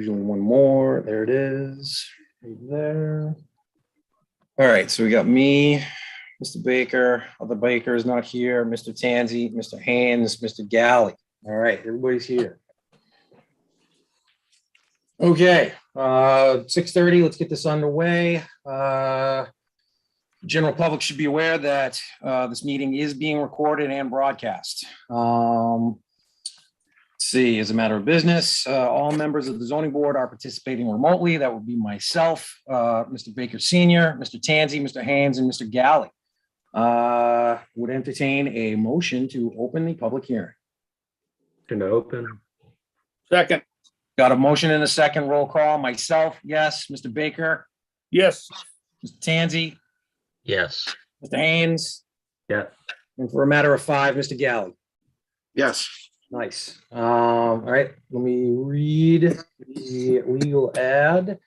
Usually one more. There it is. Right there. All right, so we got me, Mr. Baker, other Baker is not here, Mr. Tanzi, Mr. Haynes, Mr. Galley. All right, everybody's here. Okay, 6:30, let's get this underway. General public should be aware that this meeting is being recorded and broadcast. Let's see, as a matter of business, all members of the zoning board are participating remotely. That would be myself, Mr. Baker Senior, Mr. Tanzi, Mr. Haynes, and Mr. Galley. Would entertain a motion to open the public hearing. Can open. Second. Got a motion and a second. Roll call. Myself, yes. Mr. Baker, Yes. Mr. Tanzi, Yes. Mr. Haynes, Yeah. and for a matter of 5, Mr. Galley. Yes. Nice. All right, let me read the legal ad.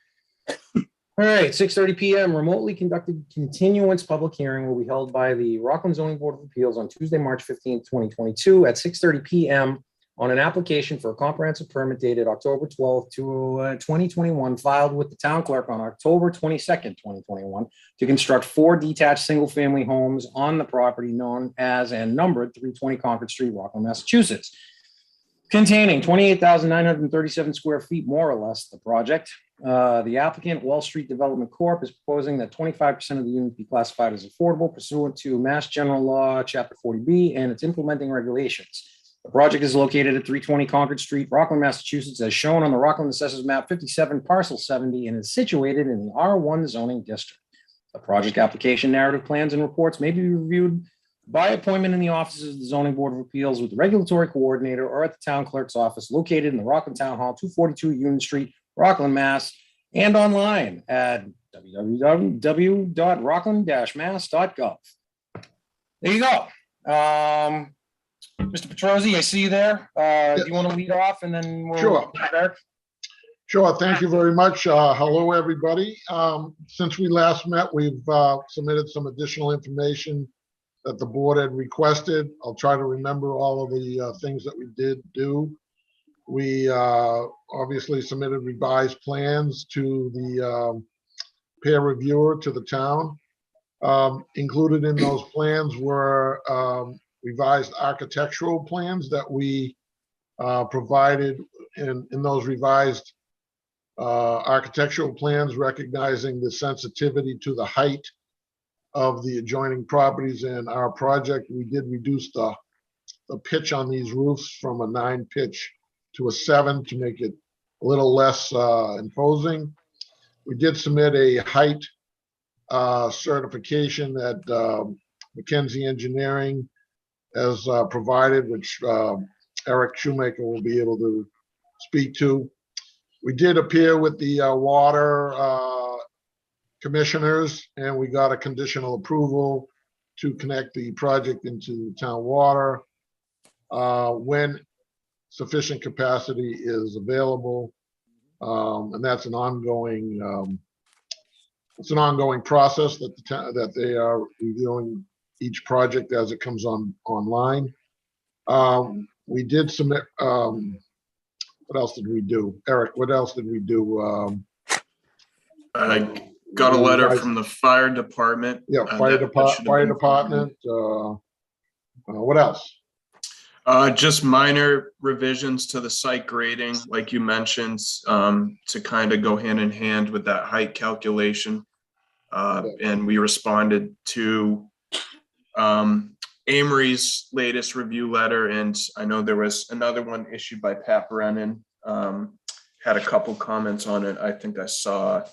All right, 6:30 p.m. remotely conducted continuance public hearing will be held by the Rockland Zoning Board of Appeals on Tuesday, March 15th, 2022 at 6:30 p.m. on an application for a comprehensive permit dated October 12th, 2021, filed with the town clerk on October 22nd, 2021, to construct 4 detached single-family homes on the property known as and numbered 320 Concord Street, Rockland, Massachusetts, containing 28,937 square feet, more or less, the project. The applicant, Wall Street Development Corp., is proposing that 25% of the units be classified as affordable pursuant to Mass General Law, Chapter 40B, and its implementing regulations. The project is located at 320 Concord Street, Rockland, Massachusetts, as shown on the Rockland Assessors Map 57, Parcel 70, and is situated in the R1 zoning district. The project application, narrative plans, and reports may be reviewed by appointment in the offices of the Zoning Board of Appeals with the regulatory coordinator or at the town clerk's office located in the Rockland Town Hall, 242 Union Street, Rockland, Mass, and online at www.rockland-mass.gov. There you go. Mr. Petrosi, I see you there. Do you want to lead off and then we'll Sure. Sure. Thank you very much. Hello, everybody. Since we last met, we've submitted some additional information that the board had requested. I'll try to remember all of the things that we did do. We obviously submitted revised plans to the peer reviewer to the town. Included in those plans were revised architectural plans that we provided in those revised architectural plans, recognizing the sensitivity to the height of the adjoining properties in our project. We did reduce the pitch on these roofs from a 9 pitch to a 7 to make it a little less imposing. We did submit a height certification that McKenzie Engineering has provided, which Eric Shoemaker will be able to speak to. We did appear with the water commissioners, and we got a conditional approval to connect the project into town water when sufficient capacity is available. And that's an ongoing process that they are reviewing each project as it comes online. We did submit, what else did we do? Eric, what else did we do? I got a letter from the fire department. Yeah, fire department. What else? Just minor revisions to the site grading, like you mentioned, to kind of go hand in hand with that height calculation. And we responded to Amory's latest review letter, and I know there was another one issued by Pat Brennan. Had a couple comments on it. I think I saw.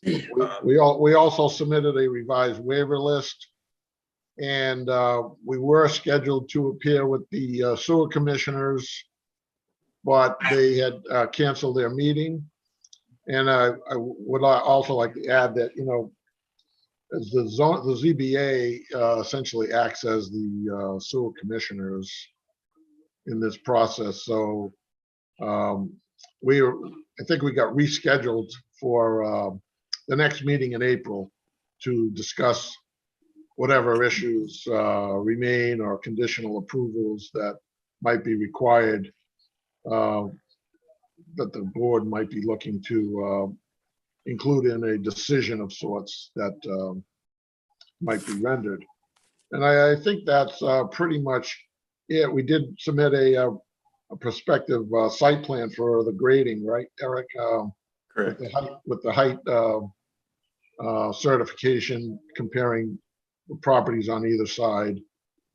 We also submitted a revised waiver list, and we were scheduled to appear with the sewer commissioners, but they had canceled their meeting. And I would also like to add that, you know, as the ZBA essentially acts as the sewer commissioners in this process. So I think we got rescheduled for the next meeting in April to discuss whatever issues remain or conditional approvals that might be required that the board might be looking to include in a decision of sorts that might be rendered. And I think that's pretty much it. We did submit a prospective site plan for the grading, right, Eric? Correct. With the height certification, comparing the properties on either side.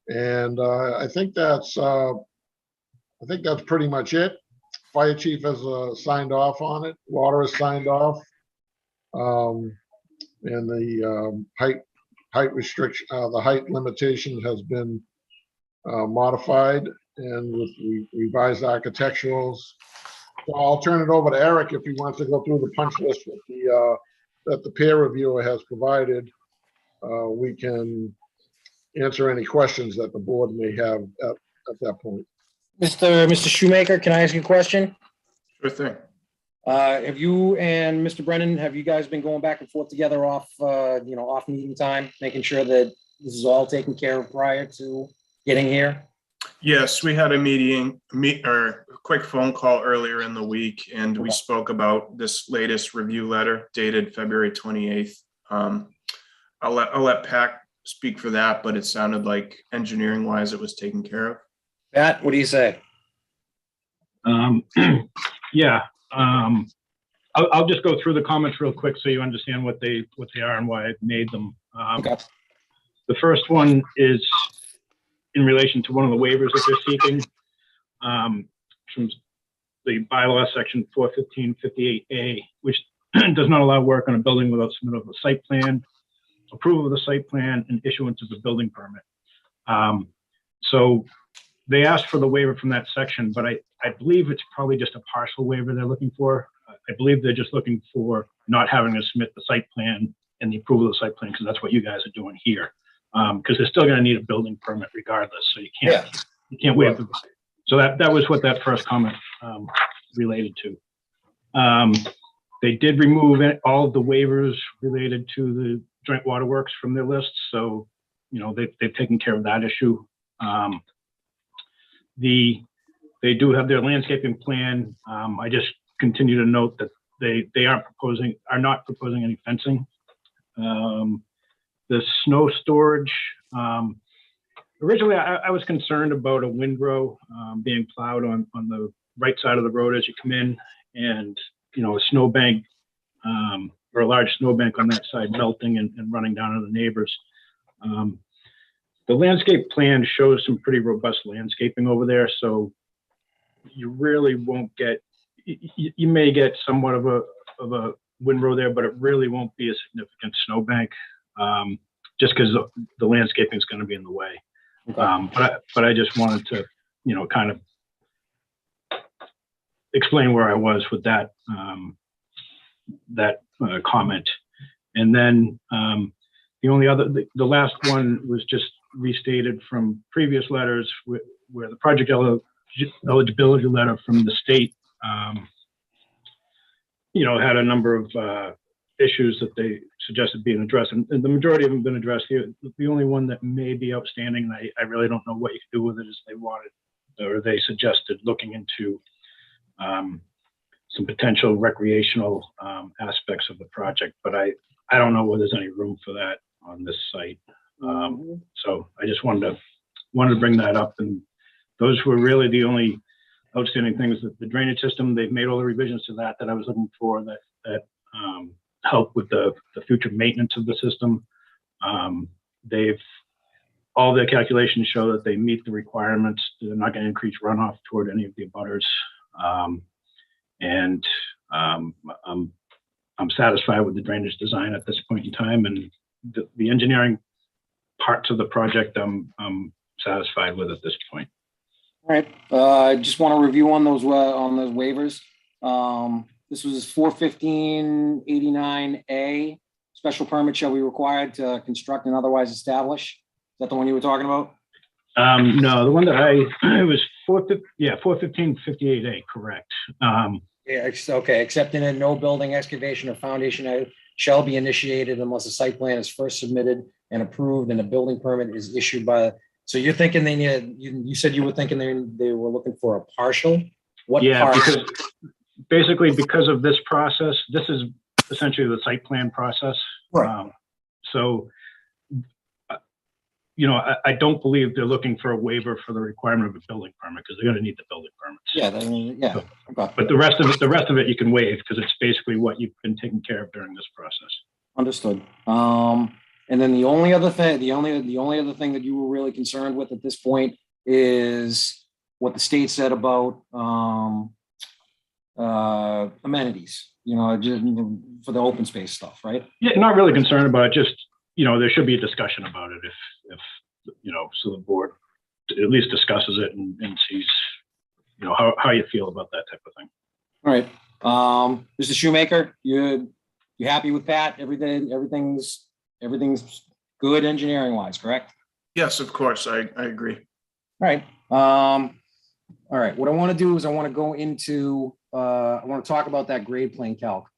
And I think that's pretty much it. Fire chief has signed off on it. Water has signed off. And the height restriction, the height limitation has been modified and with revised architecturals. So I'll turn it over to Eric if he wants to go through the punch list with that the peer reviewer has provided. We can answer any questions that the board may have at that point. Mr. Shoemaker, can I ask you a question? Sure thing. Have you and Mr. Brennan, have you guys been going back and forth together off meeting time, making sure that this is all taken care of prior to getting here? Yes, we had a quick phone call earlier in the week, and we spoke about this latest review letter dated February 28th. I'll let Pat speak for that, but it sounded like engineering wise, it was taken care of. Pat, what do you say? Yeah, I'll just go through the comments real quick so you understand what they are and why I made them. Okay. The first one is in relation to one of the waivers that they're seeking from the bylaw section 41558A, which does not allow work on a building without submittal of a site plan, approval of the site plan, and issuance of the building permit. So they asked for the waiver from that section, but I believe it's probably just a partial waiver they're looking for. I believe they're just looking for not having to submit the site plan and the approval of the site plan, because that's what you guys are doing here. Because they're still going to need a building permit regardless, so you can't waive the. So that was what that first comment related to. They did remove all of the waivers related to the joint waterworks from their list, so they've taken care of that issue. They do have their landscaping plan. I just continue to note that they are not proposing any fencing. The snow storage, originally I was concerned about a windrow being plowed on the right side of the road as you come in, and a snowbank or a large snowbank on that side melting and running down on the neighbors. The landscape plan shows some pretty robust landscaping over there, so you really won't get, you may get somewhat of a windrow there, but it really won't be a significant snowbank, just because the landscaping is going to be in the way. Okay. But I just wanted to, kind of explain where I was with that comment. And then the last one was just restated from previous letters where the project eligibility letter from the state, had a number of issues that they suggested being addressed, and the majority of them have been addressed here. The only one that may be outstanding, and I really don't know what you can do with it, is they suggested looking into some potential recreational aspects of the project, but I don't know whether there's any room for that on this site. So I just wanted to bring that up, and those were really the only outstanding things. That the drainage system, they've made all the revisions to that I was looking for that help with the future maintenance of the system. All their calculations show that they meet the requirements. They're not going to increase runoff toward any of the abutters. And I'm satisfied with the drainage design at this point in time, and the engineering parts of the project I'm satisfied with at this point. All right. I just want to review on those waivers. This was 41589A. Special permit shall be required to construct and otherwise establish. Is that the one you were talking about? No, the one that it was 41558A, correct. Okay, except in a no building excavation or foundation shall be initiated unless a site plan is first submitted and approved and a building permit is issued by. So you're thinking you said you were thinking they were looking for a partial? What? Yeah, partial? basically because of this process, this is essentially the site plan process. Right. So, you know, I don't believe they're looking for a waiver for the requirement of a building permit because they're going to need the building permits. Yeah, okay. But the rest of it you can waive because it's basically what you've been taking care of during this process. Understood. And then the only other thing that you were really concerned with at this point is what the state said about amenities, you know, just for the open space stuff, right? Yeah, not really concerned about it. Just, you know, there should be a discussion about it if you know, so the board at least discusses it and sees, you know, how you feel about that type of thing. All right. Mr. Shoemaker, you happy with Pat? Everything's good engineering wise, correct? Yes, of course, I agree. All right. All right. What I want to do is I want to go into, I want to talk about that grade plane calc.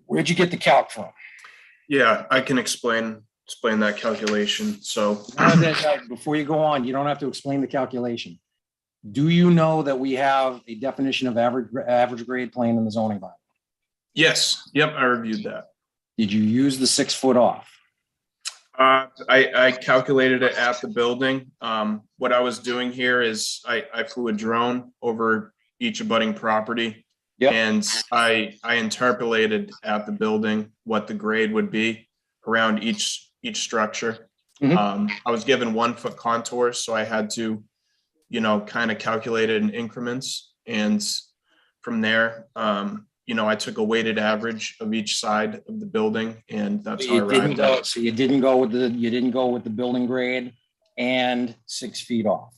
Where'd you get the calc from? Yeah, I can explain that calculation. So Before you go on, you don't have to explain the calculation. Do you know that we have a definition of average grade plane in the zoning bylaw? yes, yep, I reviewed that. Did you use the 6 foot off? I calculated it at the building. What I was doing here is I flew a drone over each abutting property. Yep. And I interpolated at the building what the grade would be around each structure. Mhm. I was given 1 foot contours, so I had to, you know, kind of calculate it in increments. And from there, you know, I took a weighted average of each side of the building, and that's how I arrived at. So you didn't go with the building grade and 6 feet off.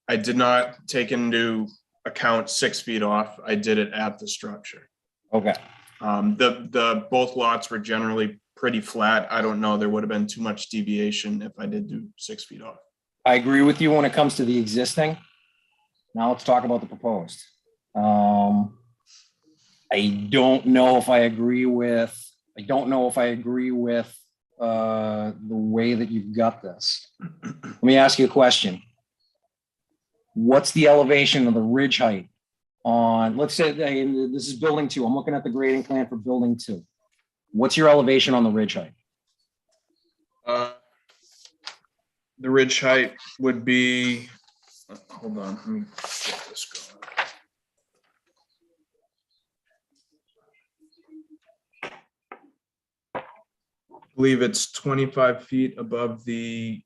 I did not take into account 6 feet off. I did it at the structure. Okay. The both lots were generally pretty flat. I don't know. There would have been too much deviation if I did do 6 feet off. I agree with you when it comes to the existing. Now let's talk about the proposed. I don't know if I agree with the way that you've got this. Let me ask you a question. What's the elevation of the ridge height on, let's say this is building 2. I'm looking at the grading plan for building 2. What's your elevation on the ridge height? The ridge height would be, hold on, let me get this going. I believe it's 25 feet above the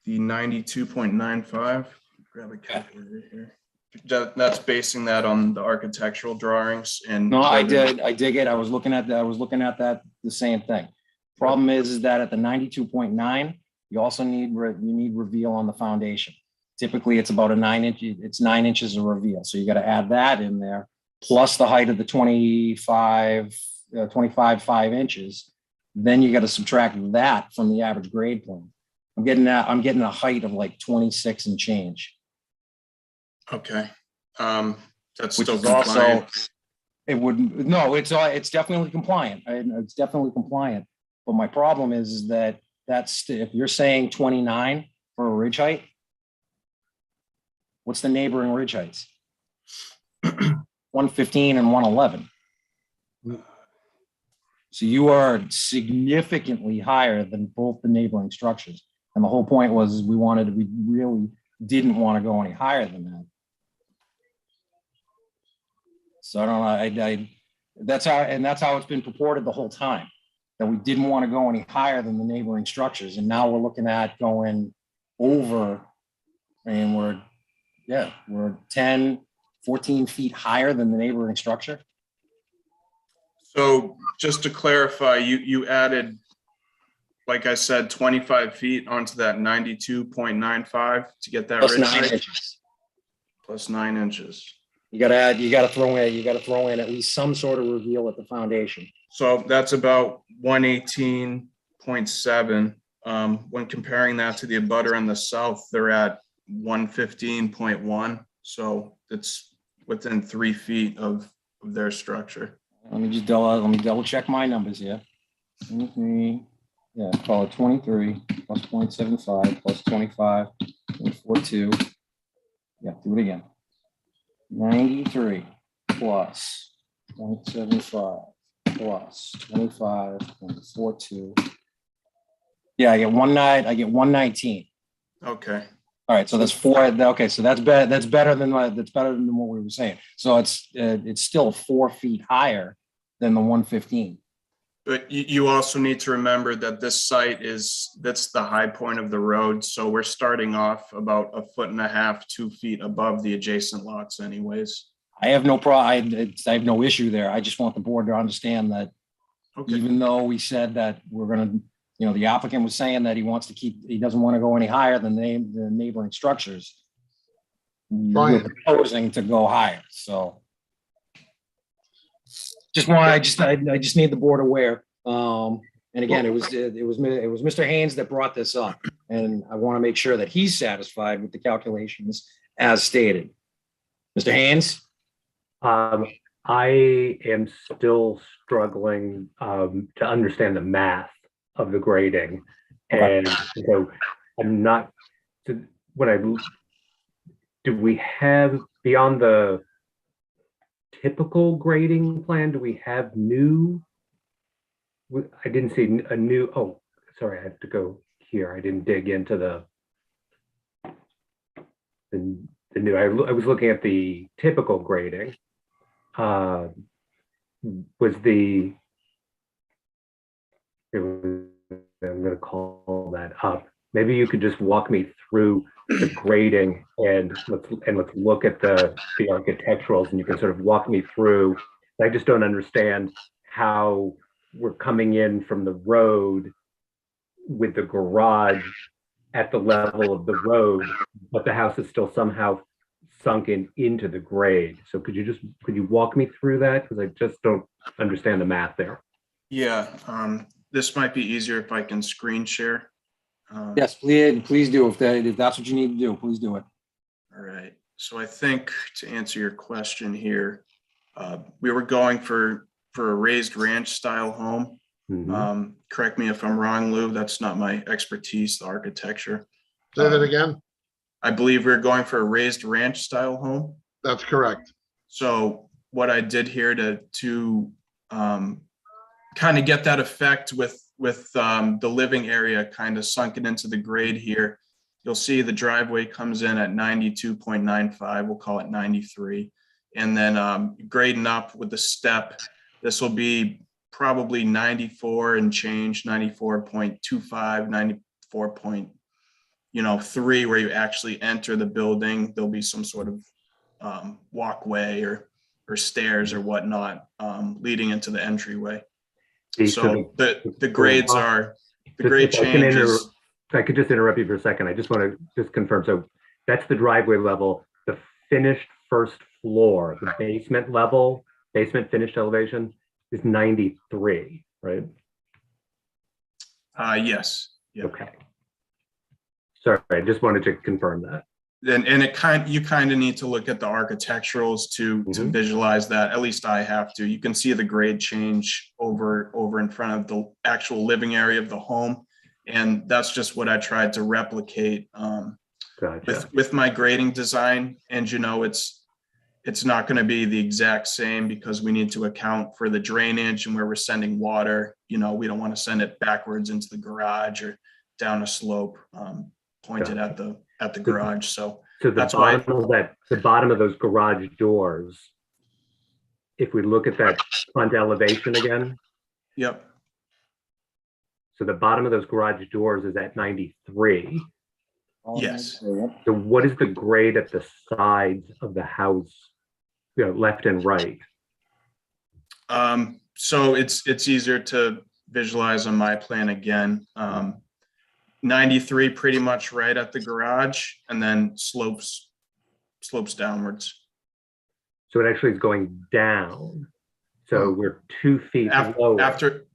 92.95. Grab a calculator here. That's basing that on the architectural drawings and. No, I dig it. I was looking at that, the same thing. Problem is that at the 92.9, you also need reveal on the foundation. Typically it's about a 9 inch, it's 9 inches of reveal. So you got to add that in there, plus the height of the 25 5 inches. Then you got to subtract that from the average grade plane. I'm getting a height of like 26 and change. Okay. That's Which still is also, compliant. it's definitely compliant. It's definitely compliant. But my problem is that if you're saying 29 for a ridge height, what's the neighboring ridge heights? 115 and 111. So you are significantly higher than both the neighboring structures. And the whole point was we really didn't want to go any higher than that. So I don't know, that's how it's been purported the whole time, that we didn't want to go any higher than the neighboring structures. And now we're looking at going over, and we're 10, 14 feet higher than the neighboring structure. So just to clarify, you added, like I said, 25 feet onto that 92.95 to get that Plus ridge 9 height? inches. Plus 9 inches. You got to throw in at least some sort of reveal at the foundation. So that's about 118.7. When comparing that to the abutter in the south, they're at 115.1. So it's within 3 feet of their structure. Let me double check my numbers here. 23, yeah, call it 23 plus 0.75 plus 25, 42. Yeah, do it again. 93 plus 0.75 plus 25.42. Yeah, I get 119. Okay. All right, so that's four. Okay, so that's better. That's better than what we were saying. So it's still 4 feet higher than the 115. But you also need to remember that this site that's the high point of the road. So we're starting off about 1.5 feet, 2 feet above the adjacent lots anyways. I have no problem. I have no issue there. I just want the board to understand that Okay. even though we said that we're going to, the applicant was saying that he doesn't want to go any higher than the neighboring structures. We're proposing to go higher. So I just need the board aware. And again, it was Mr. Haynes that brought this up, and I want to make sure that he's satisfied with the calculations as stated. Mr. Haynes? I am still struggling to understand the math of the grading. Okay. And so I'm not, do we have, beyond the typical grading plan, do we have new? I didn't see a new, oh, sorry, I have to go here. I didn't dig into the new, I was looking at the typical grading. I'm going to call that up. Maybe you could just walk me through the grading and let's look at the architecturals, and you can sort of walk me through. I just don't understand how we're coming in from the road with the garage at the level of the road, but the house is still somehow sunken into the grade. So could you walk me through that? Because I just don't understand the math there. Yeah, this might be easier if I can screen share. Yes, please do. If that's what you need to do, please do it. All right. So I think to answer your question here, we were going for a raised ranch style home. Mm-hmm. Correct me if I'm wrong, Lou. That's not my expertise, the architecture. Say that again. I believe we're going for a raised ranch style home. That's correct. So what I did here to kind of get that effect with the living area kind of sunken into the grade here, you'll see the driveway comes in at 92.95. We'll call it 93. And then grading up with the step, this will be probably 94 and change, 94.25, 94.3, where you actually enter the building. There'll be some sort of walkway or stairs or whatnot leading into the entryway. So the grades are, the grade changes. If I could just interrupt you for a second. I just want to just confirm. So that's the driveway level, the finished first floor, the basement level, basement finished elevation is 93, right? Yes. Yeah. Okay. Sorry, I just wanted to confirm that. And you kind of need to look at the architecturals to visualize that. At least I have to. You can see the grade change over in front of the actual living area of the home, and that's just what I tried to replicate Gotcha. with my grading design. And it's not going to be the exact same because we need to account for the drainage and where we're sending water. We don't want to send it backwards into the garage or down a slope pointed at the garage. So that's why the bottom of those garage doors, if we look at that front elevation again. Yep. So the bottom of those garage doors is at 93. Yes. So what is the grade at the sides of the house, left and right? So it's easier to visualize on my plan again. 93 pretty much right at the garage, and then slopes downwards. So it actually is going down. So we're 2 feet lower. After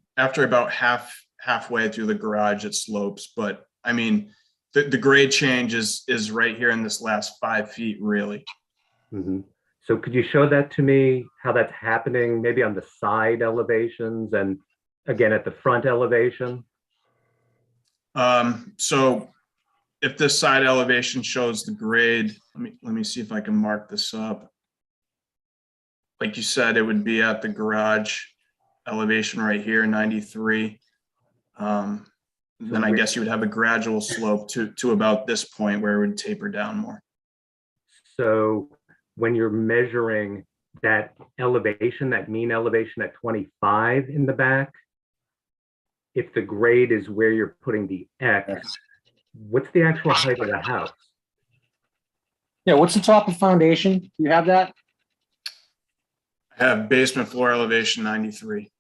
about halfway through the garage, it slopes. But I mean, the grade change is right here in this last 5 feet, really. Mm-hmm. So could you show that to me, how that's happening, maybe on the side elevations and again at the front elevation? So if this side elevation shows the grade, let me see if I can mark this up. like you said, it would be at the garage elevation right here, 93. Then I guess you would have a gradual slope to about this point where it would taper down more. So when you're measuring that elevation, that mean elevation at 25 in the back, if the grade is where you're putting the X, what's the actual height of the house? Yeah, what's the top of foundation? Do you have that? I have basement floor elevation 93. Do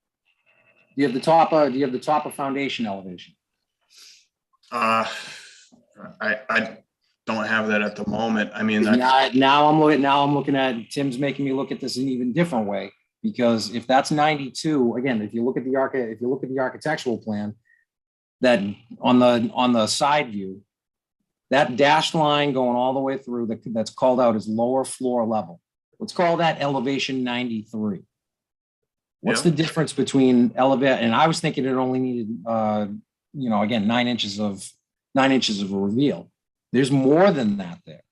you have the top of foundation elevation? I don't have that at the moment. I mean, Now I'm looking at, Tim's making me look at this in an even different way, because if that's 92, again, if you look at the architectural plan, that on the side view, that dashed line going all the way through that's called out as lower floor level. Let's call that elevation 93. What's the difference between elevate? And I was thinking it only needed, again, 9 inches of a reveal. There's more than that there.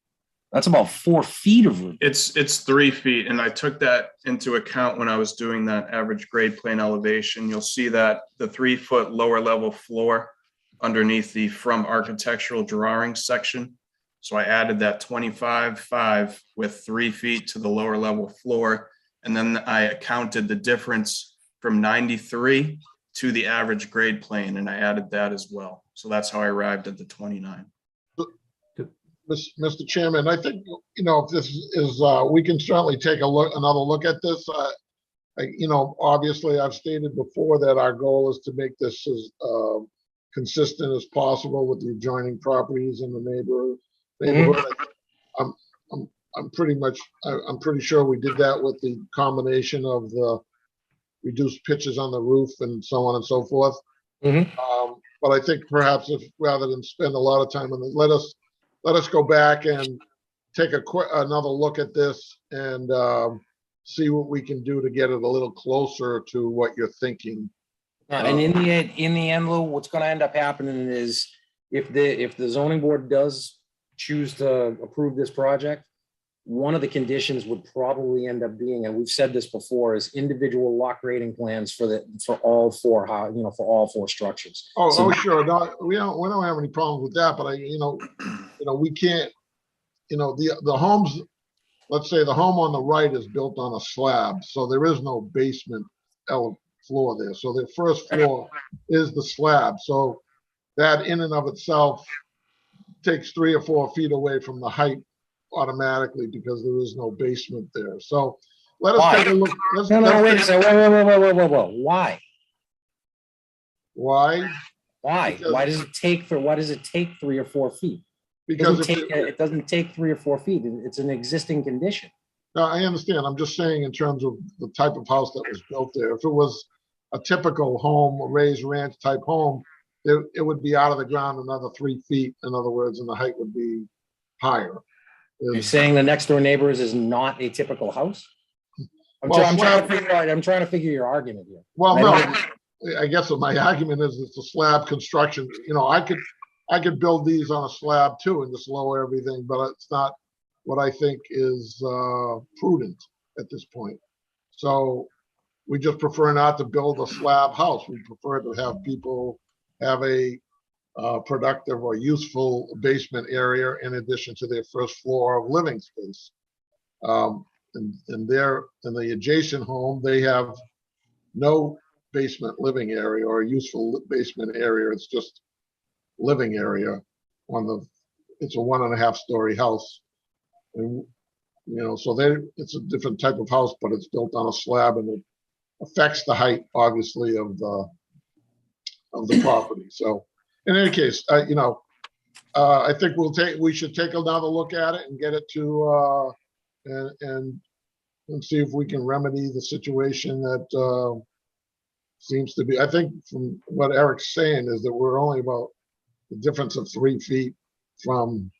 That's about 4 feet of reveal. it's 3 feet, and I took that into account when I was doing that average grade plane elevation. You'll see that the 3 foot lower level floor underneath the from architectural drawings section. So I added that 25.5 with 3 feet to the lower level floor. And then I counted the difference from 93 to the average grade plane, and I added that as well. So that's how I arrived at the 29. Mr. Chairman, I think, if this is, we can certainly take another look at this. Obviously I've stated before that our goal is to make this as consistent as possible with the adjoining properties in the neighborhood. I'm pretty sure we did that with the combination of the reduced pitches on the roof and so on and so forth. But I think perhaps if rather than spend a lot of time on it, let us go back and take another look at this and see what we can do to get it a little closer to what you're thinking. And in the end, Lou, what's going to end up happening is if the zoning board does choose to approve this project, one of the conditions would probably end up being, and we've said this before, is individual lot grading plans for all four structures. Sure. No, we don't have any problems with that, but we can't, the homes, let's say the home on the right is built on a slab, so there is no basement floor there. So the first floor is the slab. So that in and of itself takes 3 or 4 feet away from the height automatically because there is no basement there. So let us take a look. Wait a second. Whoa. Why? Why? Because why does it take 3 or 4 feet? Because it doesn't take 3 or 4 feet. It's an existing condition. No, I understand. I'm just saying in terms of the type of house that was built there. If it was a typical home, a raised ranch type home, it would be out of the ground another 3 feet. In other words, and the height would be higher. You're saying the next door neighbors is not a typical house? I'm trying to figure your argument here. Well, no, I guess my argument is it's a slab construction. I could build these on a slab too and just lower everything, but it's not what I think is prudent at this point. So we just prefer not to build a slab house. We prefer to have people have a productive or basement area in addition to their first floor of living space. And in the adjacent home, they have no basement living area or useful basement area. It's just living area it's a 1.5 story house. And, so it's a different type of house, but it's built on a slab and it affects the height, obviously, of the property. So in any case, I think we should take another look at it and get it to, and see if we can remedy the situation that seems to be, I think from what Eric's saying is that we're only about the difference of 3 feet from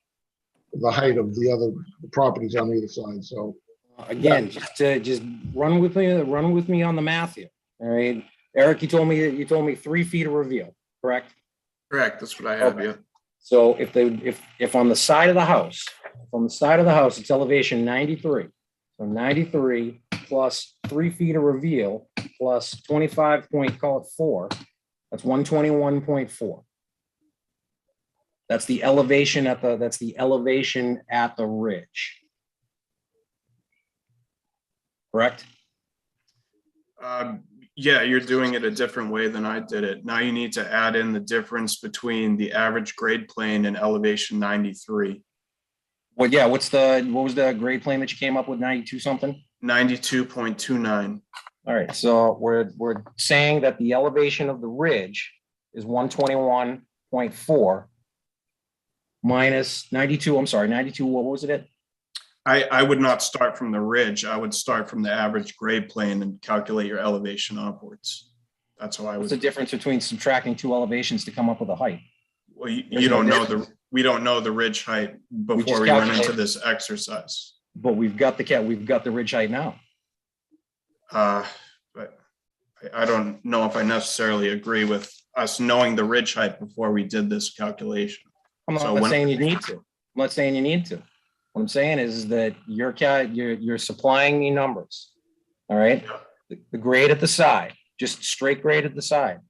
the height of the properties on either side. So again, just run with me on the math here. All right, Eric, you told me 3 feet of reveal, correct? Correct. That's what I have. Okay. Yeah. So if on the side of the house, it's elevation 93. So 93 plus 3 feet of reveal plus 25 point, call it 4. That's 121.4. That's the elevation at the ridge. Correct? Yeah, you're doing it a different way than I did it. Now you need to add in the difference between the average grade plane and elevation 93. Well, yeah, what was the grade plane that you came up with, 92 something? 92.29. All right, so we're saying that the elevation of the ridge is 121.4 minus 92, I'm sorry, 92, what was it at? I would not start from the ridge. I would start from the average grade plane and calculate your elevation upwards. That's how I What's the would. difference between subtracting 2 elevations to come up with a height? Well, you don't know we don't know the ridge height before we went into this exercise. But we've got the ridge height now. But I don't know if I necessarily agree with us knowing the ridge height before we did this calculation. I'm not So saying you need to. I'm not saying you need to. What I'm saying is that you're supplying me numbers. All right. The grade at the side, just straight grade at the side,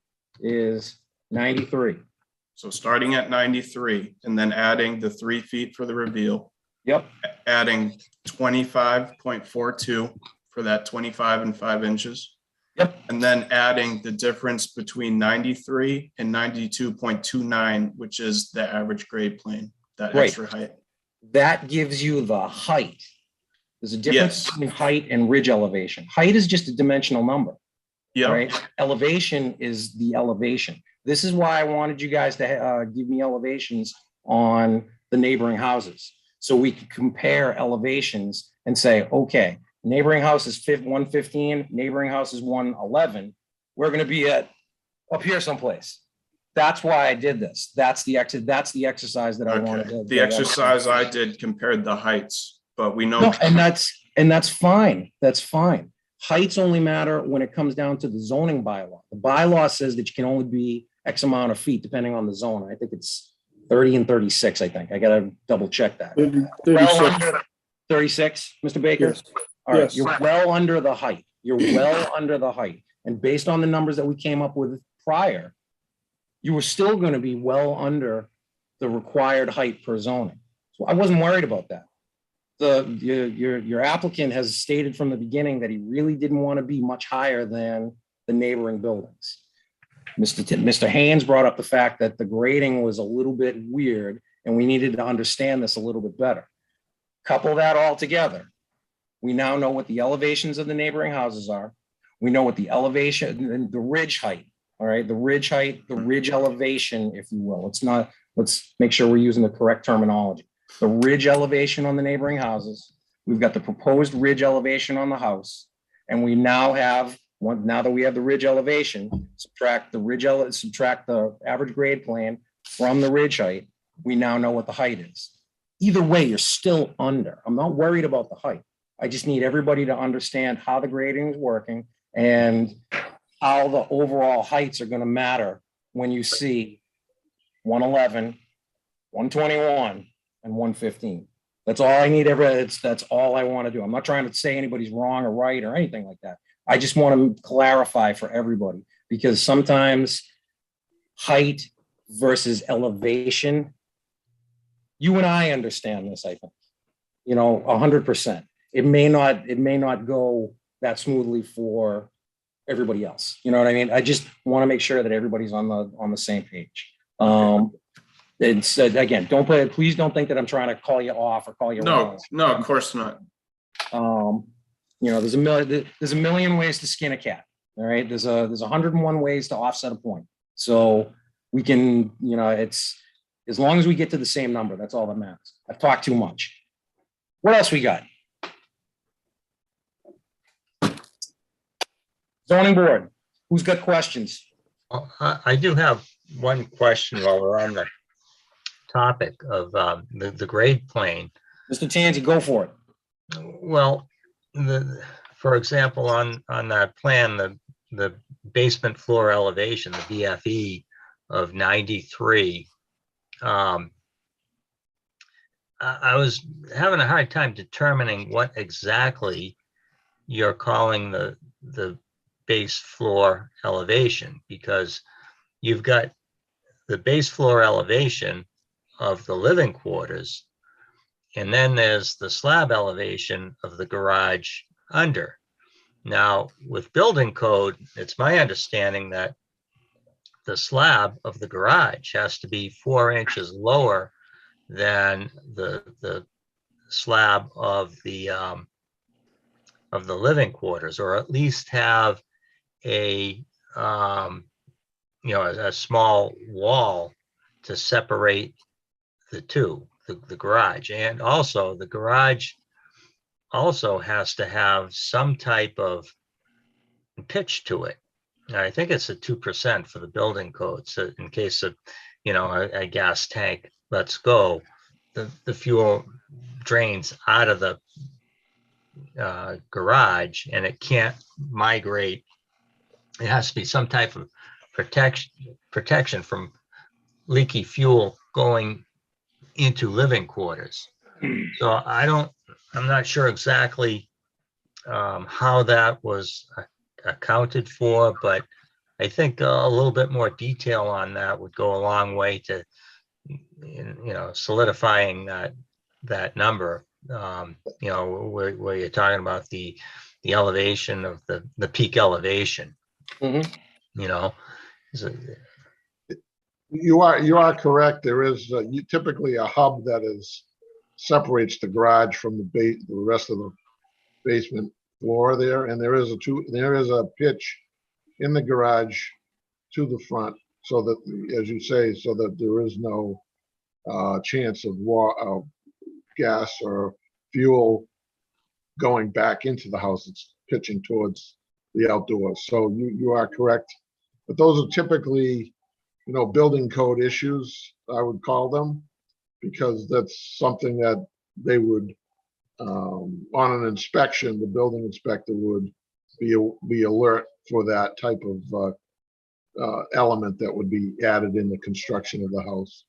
is 93. So starting at 93 and then adding the 3 feet for the reveal, Yep. adding 25.42 for that 25 and 5 inches. Yep. And then adding the difference between 93 and 92.29, which is the average grade plane, that Right. extra height. That gives you the height. There's a difference Yes. between height and ridge elevation. Height is just a dimensional number. Yeah. Right. Elevation is the elevation. This is why I wanted you guys to give me elevations on the neighboring houses, so we could compare elevations and say, okay, neighboring house is 115, neighboring house is 111. We're going to be at up here someplace. That's why I did this. That's the exercise that I wanted to. The exercise I did compared the heights, but we know. No, and that's fine. That's fine. Heights only matter when it comes down to the zoning bylaw. The bylaw says that you can only be X amount of feet depending on the zone. I think it's 30 and 36, I think. I got to double check that. 36. 36, Mr. Baker? Yes. All right, Yes. you're well under the height. You're well under the height. And based on the numbers that we came up with prior, you were still going to be well under the required height per zoning. So I wasn't worried about that. Your applicant has stated from the beginning that he really didn't want to be much higher than the neighboring buildings. Mr. Haynes brought up the fact that the grading was a little bit weird and we needed to understand this a little bit better. Couple that all together. We now know what the elevations of the neighboring houses are. We know what the elevation and the ridge height, all right, the ridge height, the ridge elevation, if you will. Let's make sure we're using the correct terminology. The ridge elevation on the neighboring houses. We've got the proposed ridge elevation on the house. And we now have now that we have the ridge elevation, subtract the average grade plane from the ridge height. We now know what the height is. Either way, you're still under. I'm not worried about the height. I just need everybody to understand how the grading is working and how the overall heights are going to matter when you see 111, 121, and 115. That's all I need. That's all I want to do. I'm not trying to say anybody's wrong or right or anything like that. I just want to clarify for everybody, because sometimes height versus elevation, you and I understand this, I think, 100%. It may not go that smoothly for everybody else. You know what I mean? I just want to make sure that everybody's on the same page. It's again, please don't think that I'm trying to call you off or call you wrong. No, of course not. There's a million ways to skin a cat. All right. There's 101 ways to offset a point. So we can, it's as long as we get to the same number, that's all that matters. I've talked too much. What else we got? Zoning board, who's got questions? I do have one question while we're on the topic of the grade plane. Mr. Tanzi, go for it. Well, for example, on that plan, the basement floor elevation, the BFE of 93, I was having a hard time determining what exactly you're calling the base floor elevation, because you've got the base floor elevation of the living quarters, and then there's the slab elevation of the garage under. Now, with building code, it's my understanding that the slab of the garage has to be 4 inches lower than the slab of the living quarters, or at least have a a small wall to separate the two, the garage. And also the garage also has to have some type of pitch to it. And I think it's a 2% for the building code. So in case of, a gas tank lets go, the fuel drains out of the garage and it can't migrate. It has to be some type of protection from leaky fuel going into living quarters. So I'm not sure exactly how that was accounted for, but I think a little bit more detail on that would go a long way to, solidifying that number. Where you're talking about the elevation of the peak elevation. Mhm. You are correct. There is typically a hub that separates the garage from the rest of the basement floor there, and there is a pitch in the garage to the front, so that, as you say, so that there is no chance of gas or fuel going back into the house. It's pitching towards the outdoors. So you are correct, but those are typically, building code issues, I would call them, because that's something that they would, on an inspection, the building inspector would be alert for that type of element that would be added in the construction of the house.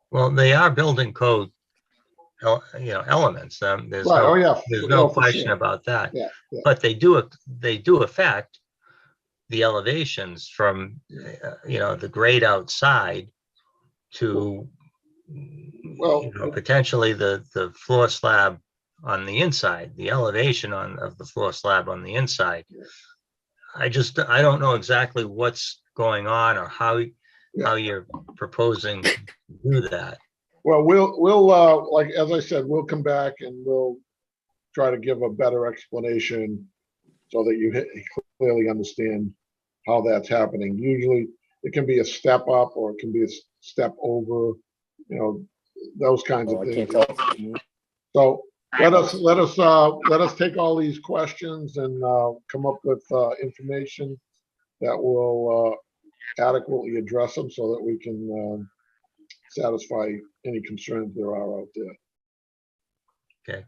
Well, they are building code, elements. There's Right. Oh, yeah. there's No, no for question sure. about that. Yeah. But they do affect the elevations from, the grade outside to, Well, potentially the floor slab on the inside, the elevation of the floor slab on the inside. I don't know exactly what's going on or how you're proposing to do that. well, we'll like, as I said, we'll come back and we'll try to give a better explanation so that you clearly understand how that's happening. Usually it can be a step up or it can be a step over, those kinds of I things. can't tell. So let us take all these questions and come up with information that will adequately address them so that we can satisfy any concerns there are out there. Okay.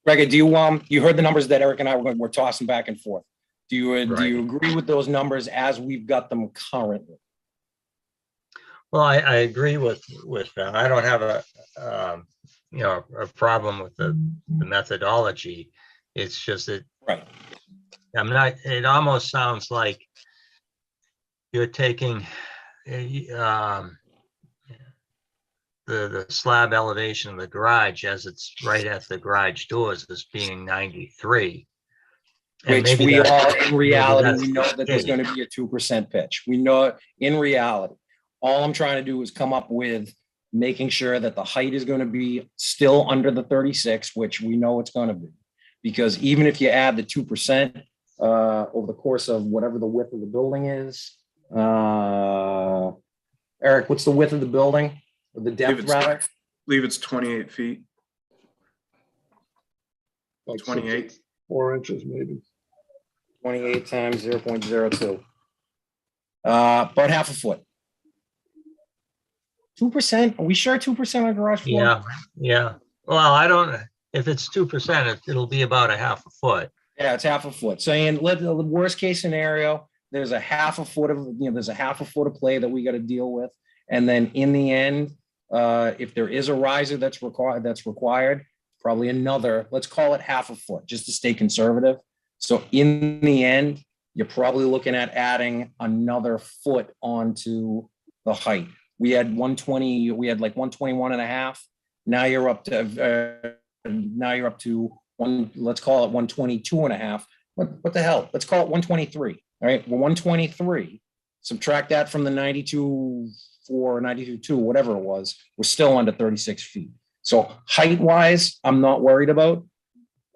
Greg, you heard the numbers that Eric and I were tossing back and forth. Do you agree with those numbers as we've got them currently? Well, I agree with that. I don't have a problem with the methodology. It's just that Right. it almost sounds like you're taking the slab elevation of the garage as it's right at the garage doors as being 93. And Which maybe we that's- are, in reality, that's we know that there's going to be a 2% pitch. We know in reality. All I'm trying to do is come up with making sure that the height is going to be still under the 36, which we know it's going to be. Because even if you add the 2% over the course of whatever the width of the building is, Eric, what's the width of the building? Or the depth, rather? I believe it's 28 feet. Like 28. 4 inches maybe. 28 times 0.02. About half a foot. 2%? Are we sure 2% on garage floor? Yeah. Well, if it's 2%, it'll be about a half a foot. Yeah, it's half a foot. Saying, the worst case scenario, there's a half a foot of play that we got to deal with. And then in the end, if there is a riser that's required, probably another, let's call it half a foot, just to stay conservative. So in the end, you're probably looking at adding another foot onto the height. We had 120, we had like 121 and a half. Now you're up to one, let's call it 122 and a half. What the hell? Let's call it 123. All right, well, 123. Subtract that from the 92.4, 92.2, whatever it was. We're still under 36 feet. So height-wise, I'm not worried about.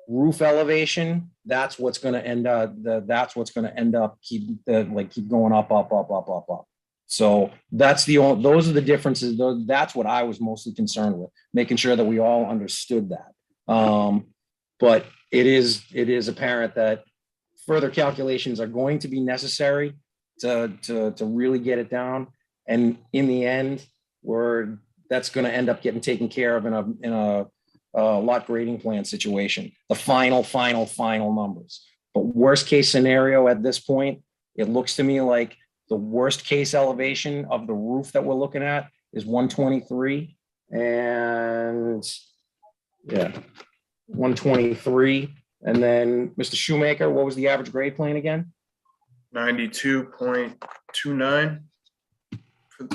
Roof elevation, that's what's going to end up. That's what's going to end up keep going up. So those are the differences. That's what I was mostly concerned with, making sure that we all understood that. But it is apparent that further calculations are going to be necessary to really get it down. And in the end, that's going to end up getting taken care of in a lot grading plan situation, the final numbers. But worst case scenario at this point, it looks to me like the worst case elevation of the roof that we're looking at is 123. And yeah, 123. And then Mr. Shoemaker, what was the average grade plan again? 92.29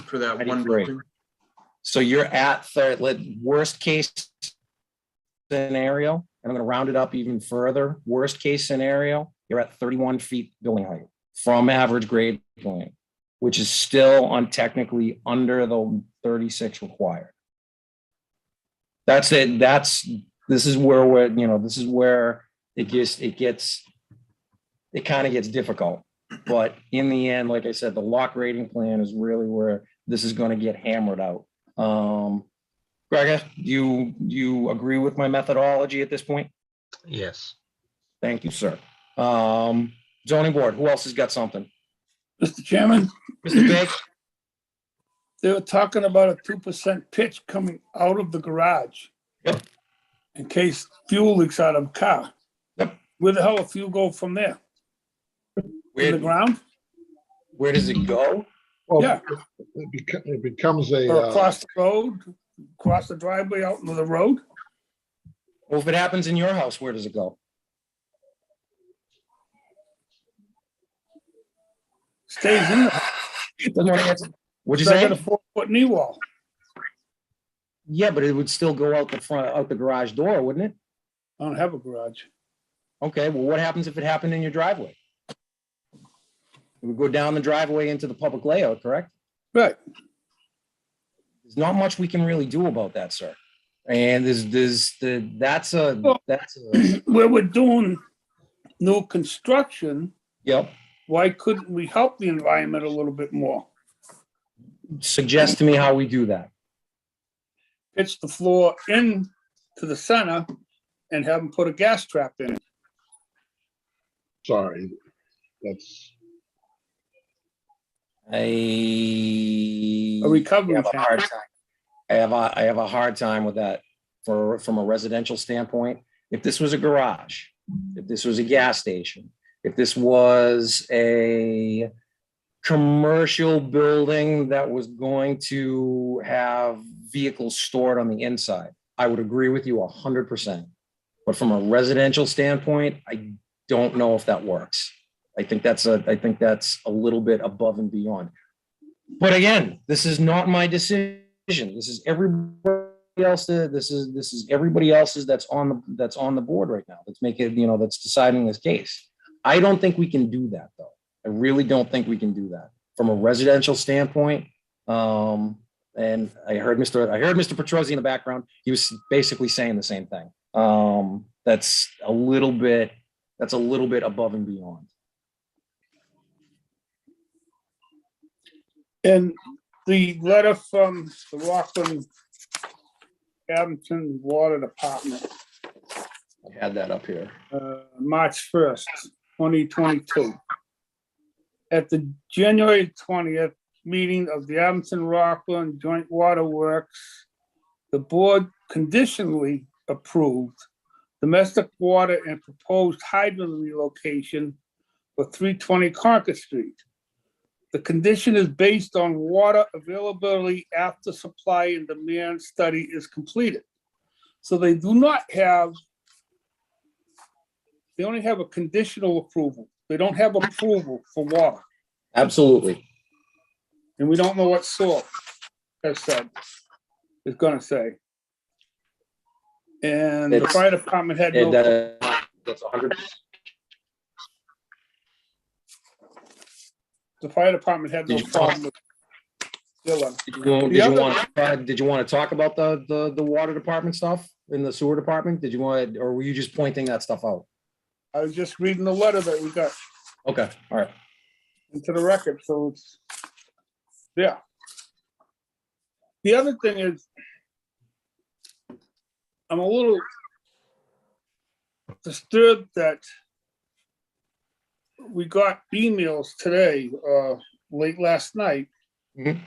for that one 93. building. So you're at worst case scenario, and I'm going to round it up even further. Worst case scenario, you're at 31 feet building height from average grade plan, which is still technically under the 36 required. That's it. This is where this is where it kind of gets difficult. But in the end, like I said, the lot grading plan is really where this is going to get hammered out. Gregor, do you agree with my methodology at this point? Yes. Thank you, sir. Zoning board, who else has got something? Mr. Chairman, Mr. Big? they were talking about a 2% pitch coming out of the garage. Yep. In case fuel leaks out of a car. Yep. Where the hell will fuel go from there? In the ground? Where does it go? Well, Yeah. it becomes Or a, across the road, across the driveway out into the road? Well, if it happens in your house, where does it go? Stays in the, What'd you I got a say? 4-foot knee wall. Yeah, but it would still go out the garage door, wouldn't it? I don't have a garage. Okay, well, what happens if it happened in your driveway? It would go down the driveway into the public layout, correct? Right. There's not much we can really do about that, sir. And that's a Where we're doing new construction, yep. why couldn't we help the environment a little bit more? Suggest to me how we do that. Pitch the floor in to the center and have them put a gas trap in it. sorry, that's, A recovery have a hard tank. time. I have a hard time with that from a residential standpoint. If this was a garage, if this was a gas station, if this was a commercial building that was going to have vehicles stored on the inside, I would agree with you 100%. But from a residential standpoint, I don't know if that works. I think that's a little bit above and beyond. But again, this is not my decision. This is everybody else. This is everybody else's that's on the board right now. That's making, that's deciding this case. I don't think we can do that though. I really don't think we can do that from a residential standpoint. And I heard Mr. Petrozzi in the background. He was basically saying the same thing. That's a little bit above and beyond. And the letter from the Rockland Abington Water Department, I had that up here. March 1st, 2022. At the January 20th meeting of the Abington Rockland Joint Water Works, the board conditionally approved domestic water and proposed hydrant relocation for 320 Concord Street. The condition is based on water availability after supply and demand study is completed. So they do not have, they only have a conditional approval. They don't have approval for water. Absolutely. And we don't know what sort, has said, is gonna say. And the It's- fire department had no, That's 100. the fire department had no Did you- problem with. Dylan. Did you want to talk about the water department stuff in the sewer department? Did you want, or were you just pointing that stuff out? I was just reading the letter that we got Okay, all right. into the record, so it's, yeah. The other thing is, I'm a little disturbed that we got emails today, late last night, Mhm.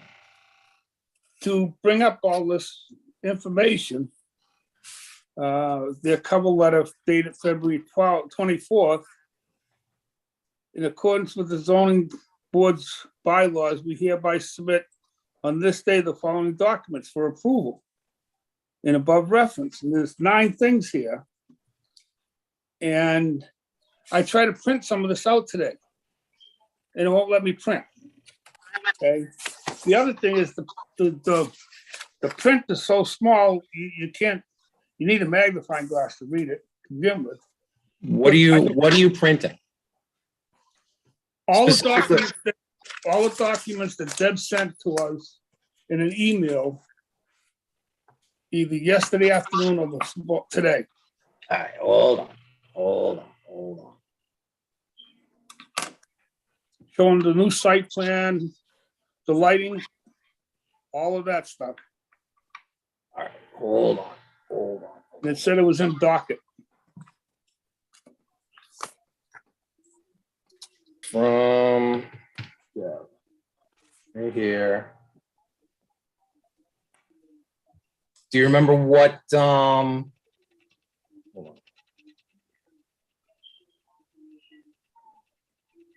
to bring up all this information. Their cover letter dated February 24th. In accordance with the zoning board's bylaws, we hereby submit on this day the following documents for approval in above reference. And there's 9 things here. And I tried to print some of this out today, and it won't let me print. Okay. The other thing is the print is so small, you can't, you need a magnifying glass to read it to begin with. What are you printing? All the Specifically- documents that Deb sent to us in an email, either yesterday afternoon or today. All right, hold on. Showing the new site plan, the lighting, all of that stuff. All right, hold on. And it said it was in docket. From, yeah, right here. Do you remember what, hold on.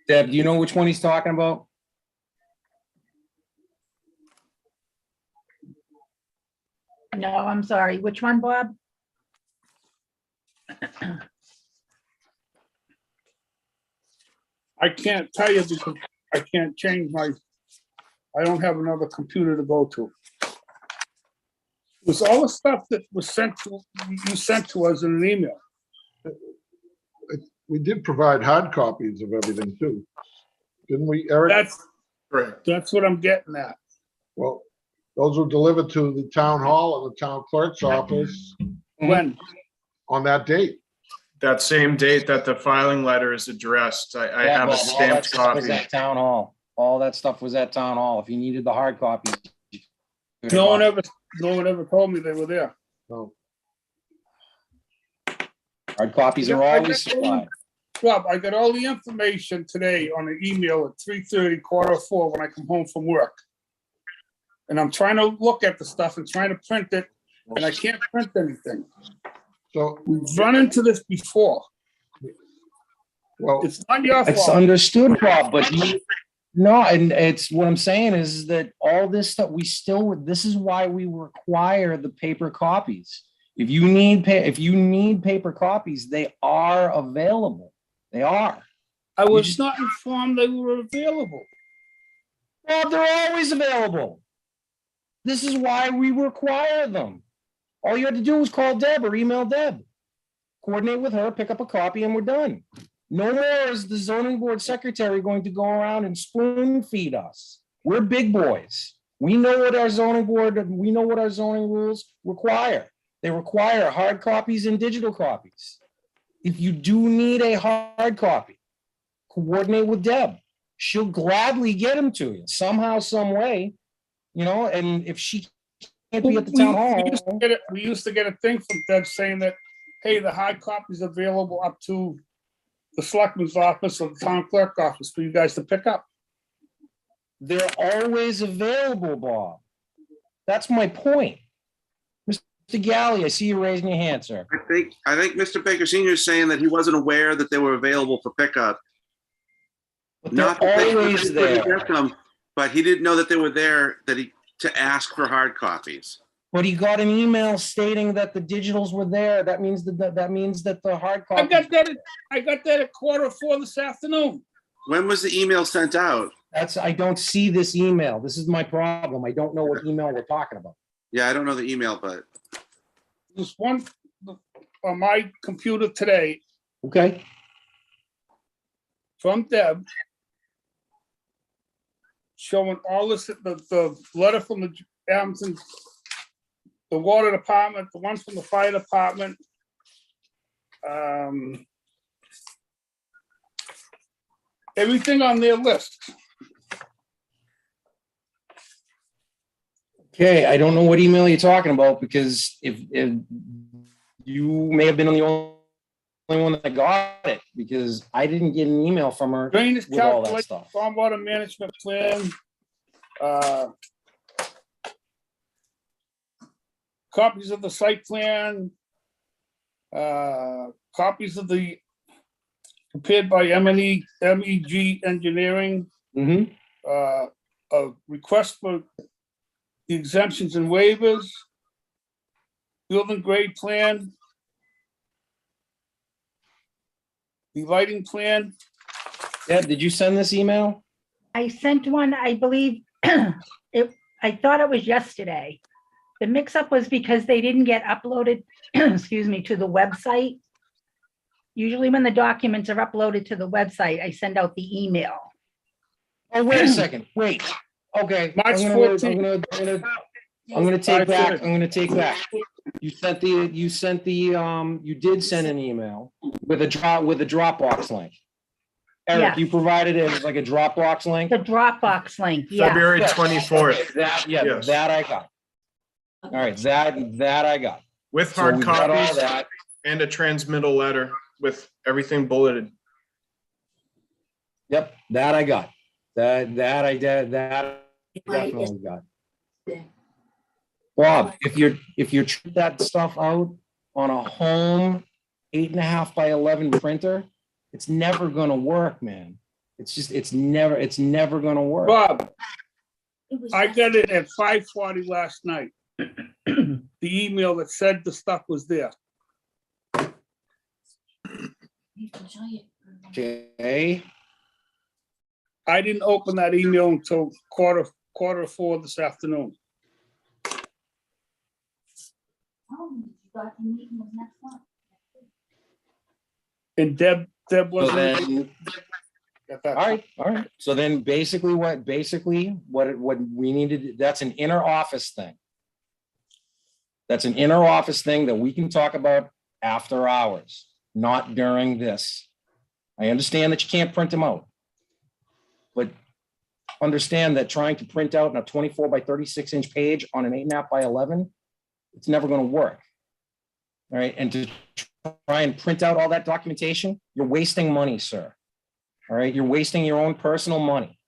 Deb, do you know which one he's talking about? No, I'm sorry. Which one, Bob? I can't tell you because I can't change I don't have another computer to go to. It was all the stuff that was you sent to us in an email. We did provide hard copies of everything too. Didn't we, Eric? Correct. That's what I'm getting at. Well, those were delivered to the town hall and the town clerk's office When? on that date. That same date that the filing letter is addressed, I Yeah, have Bob, a all that stamped stuff was copy. at town hall. All that stuff was at town hall. If you needed the hard copies. you could No one have ever told me they were there. bought them. Hard copies are always supplied. Rob, I got all the information today on an email at 3:30, 3:45 when I come home from work. And I'm trying to look at the stuff and trying to print it, and I can't print anything. So, We've run into this before. well, It's not your It's fault. understood, Bob, but no, and it's what I'm saying is that all this stuff, this is why we require the paper copies. If you need paper copies, they are available. They are. I was just- not informed they were available. Well, they're always available. This is why we require them. All you had to do was call Deb or email Deb. Coordinate with her, pick up a copy, and we're done. No more is the zoning board secretary going to go around and spoon feed us. We're big boys. We know what our zoning rules require. They require hard copies and digital copies. If you do need a hard copy, coordinate with Deb. She'll gladly get them to you somehow, some way, and if she can't be at the town hall. We used to get a thing from Deb saying that, hey, the hard copy is available up to the selectman's office or the town clerk office for you guys to pick up. They're always available, Bob. That's my point. Mr. Galley, I see you raising your hand, sir. I think Mr. Baker Senior is saying that he wasn't aware that they were available for pickup. But they're Not that they always couldn't there. get them, but he didn't know that they were there, to ask for hard copies. But he got an email stating that the digitals were there. That means that the hard I copy. got that at 4:45 this afternoon. When was the email sent out? I don't see this email. This is my problem. I don't know what email we're talking about. Yeah, I don't know the email, but There's one on my computer today Okay, from Deb showing all this, the letter from the Abington, the water department, the ones from the fire department. Everything on their list. okay. I don't know what email you're talking about because if you may have been the only one that got it because I didn't get an email from her Drainage with all that calculation, stuff. stormwater management plan. Copies of the site plan. Copies of the prepared by MEG Engineering. Mm-hmm. A request for the exemptions and waivers. Building grade plan. The lighting plan. Deb, did you send this email? I sent one, I believe, I thought it was yesterday. The mix-up was because they didn't get uploaded, excuse me, to the website. Usually when the documents are uploaded to the website, I send out the email. Oh, wait a second. Wait. Okay. March I'm 14th. gonna take back. You did send an email with a Dropbox link. Eric, Yes. you provided it as like a Dropbox link? The Dropbox link, yeah. February Yes. 24th Okay, yeah, Yes. that I got. All right, that I got. with So hard we got all copies that. and a transmittal letter with everything bulleted. Yep, that I got. That I definitely got. Bob, if you're treat that stuff out on a home 8.5 by 11 printer, it's never gonna work, man. It's never gonna work. Bob, I got it at 5:40 last night. The email that said the stuff was there. Okay, I didn't open that email until quarter 4 this afternoon. And Deb so wasn't then, at that. all right. So then basically what we need to do, that's an inner office thing. That's an inner office thing that we can talk about after hours, not during this. I understand that you can't print them out. But understand that trying to print out a 24 by 36 inch page on an 8.5 by 11, it's never going to work. All right. And to try and print out all that documentation, you're wasting money, sir. All right. You're wasting your own personal money.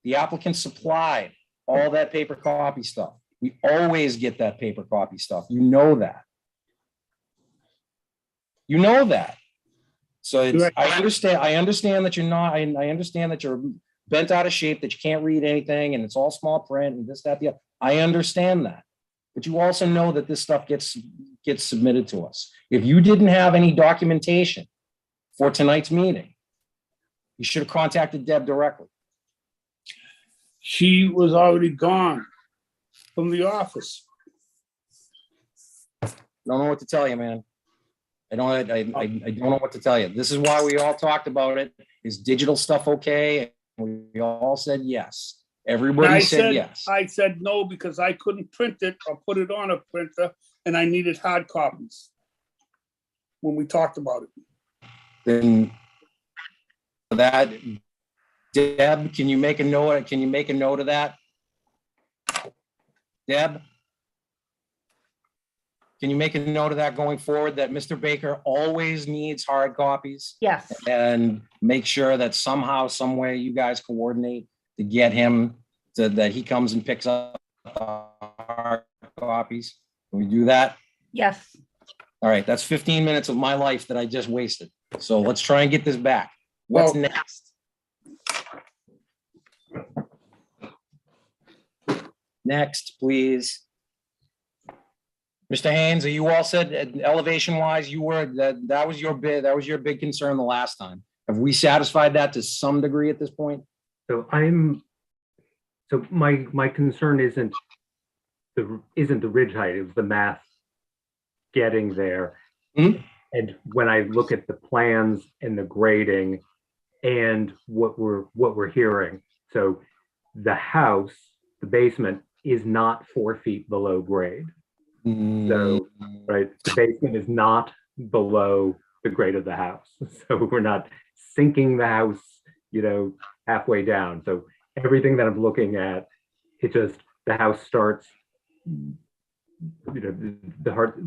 The applicant supplied all that paper copy stuff. We always get that paper copy stuff. You know that. You know that. So it's, I understand that you're not, I understand that you're bent out of shape, that you can't read anything and it's all small print and this, that, the other. I understand that. But you also know that this stuff gets submitted to us. If you didn't have any documentation for tonight's meeting, you should have contacted Deb directly. She was already gone from the office. I don't know what to tell you, man. I don't know what to tell you. This is why we all talked about it. Is digital stuff okay? And we all said yes. Everybody said yes. I said no because I couldn't print it or put it on a printer and I needed hard copies when we talked about it. Then that, Deb, can you make a note? Can you make a note of that? Deb? Can you make a note of that going forward, that Mr. Baker always needs hard copies? Yes, And make sure that somehow, some way you guys coordinate to get him to, that he comes and picks up hard copies. Can we do that? yes. All right, that's 15 minutes of my life that I just wasted. So let's try and get this back. What's Well- next? Next, please. Mr. Haynes, are you all set elevation wise? You were, that was your big concern the last time. Have we satisfied that to some degree at this point? So my concern isn't the ridge height, it was the math getting there. Mhm. And when I look at the plans and the grading and what we're hearing, so the house, the basement is not 4 feet below grade. So, right, the basement is not below the grade of the house. So we're not sinking the house, halfway down. So everything that I'm looking at, it just, the house starts, the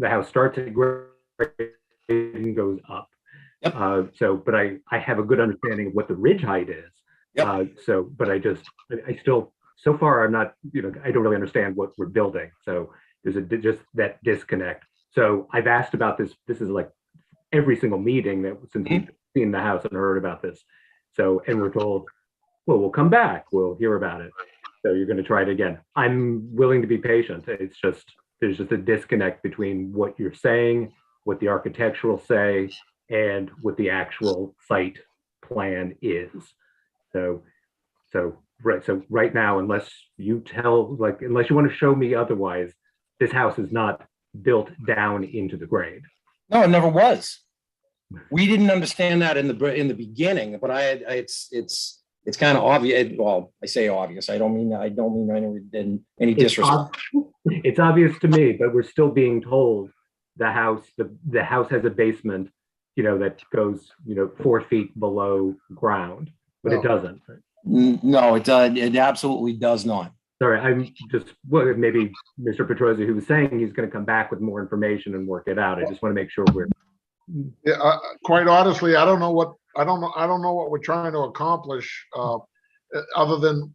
house starts at grade and goes up. Yep. But I have a good understanding of what the ridge height is. Yep. But I still, so far, I'm not, I don't really understand what we're building. So there's just that disconnect. So I've asked about this. This is like every single meeting that since we've seen the house and heard about this. So, and we're told, well, we'll come back. We'll hear about it. So you're going to try it again. I'm willing to be patient. It's just, there's just a disconnect between what you're saying, what the architectural say, and what the actual site plan is. So right now, unless you unless you want to show me otherwise, this house is not built down into the grade. No, it never was. We didn't understand that in the beginning, but it's kind of obvious. Well, I say obvious. I don't mean any disrespect. It's obvious to me, but we're still being told the house has a basement, that goes, 4 feet below ground, but it doesn't. No, it absolutely does not. Sorry, I'm just, well, maybe Mr. Petrosi, who was saying he's going to come back with more information and work it out. I just want to make sure we're. Yeah, quite honestly, I don't know what we're trying to accomplish, other than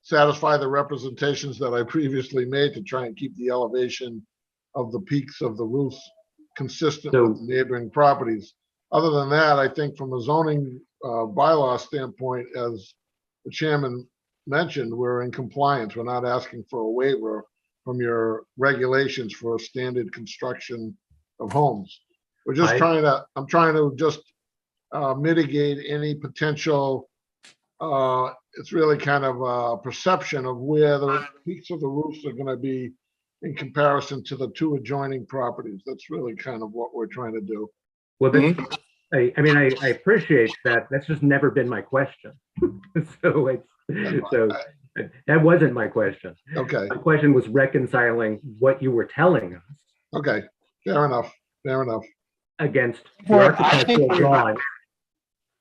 satisfy the representations that I previously made to try and keep the elevation of the peaks of the roofs consistent with neighboring properties. Other than that, I think from a zoning bylaw standpoint, as the chairman mentioned, we're in compliance. We're not asking for a waiver from your regulations for standard construction of homes. We're just I'm trying to just mitigate any potential, it's really kind of a perception of where the peaks of the roofs are gonna be in comparison to the two adjoining properties. That's really kind of what we're trying to do. Well, I mean, I appreciate that. That's just never been my question. So that wasn't my question. Okay. My question was reconciling what you were telling us. Okay, fair enough. Against the architectural drawing,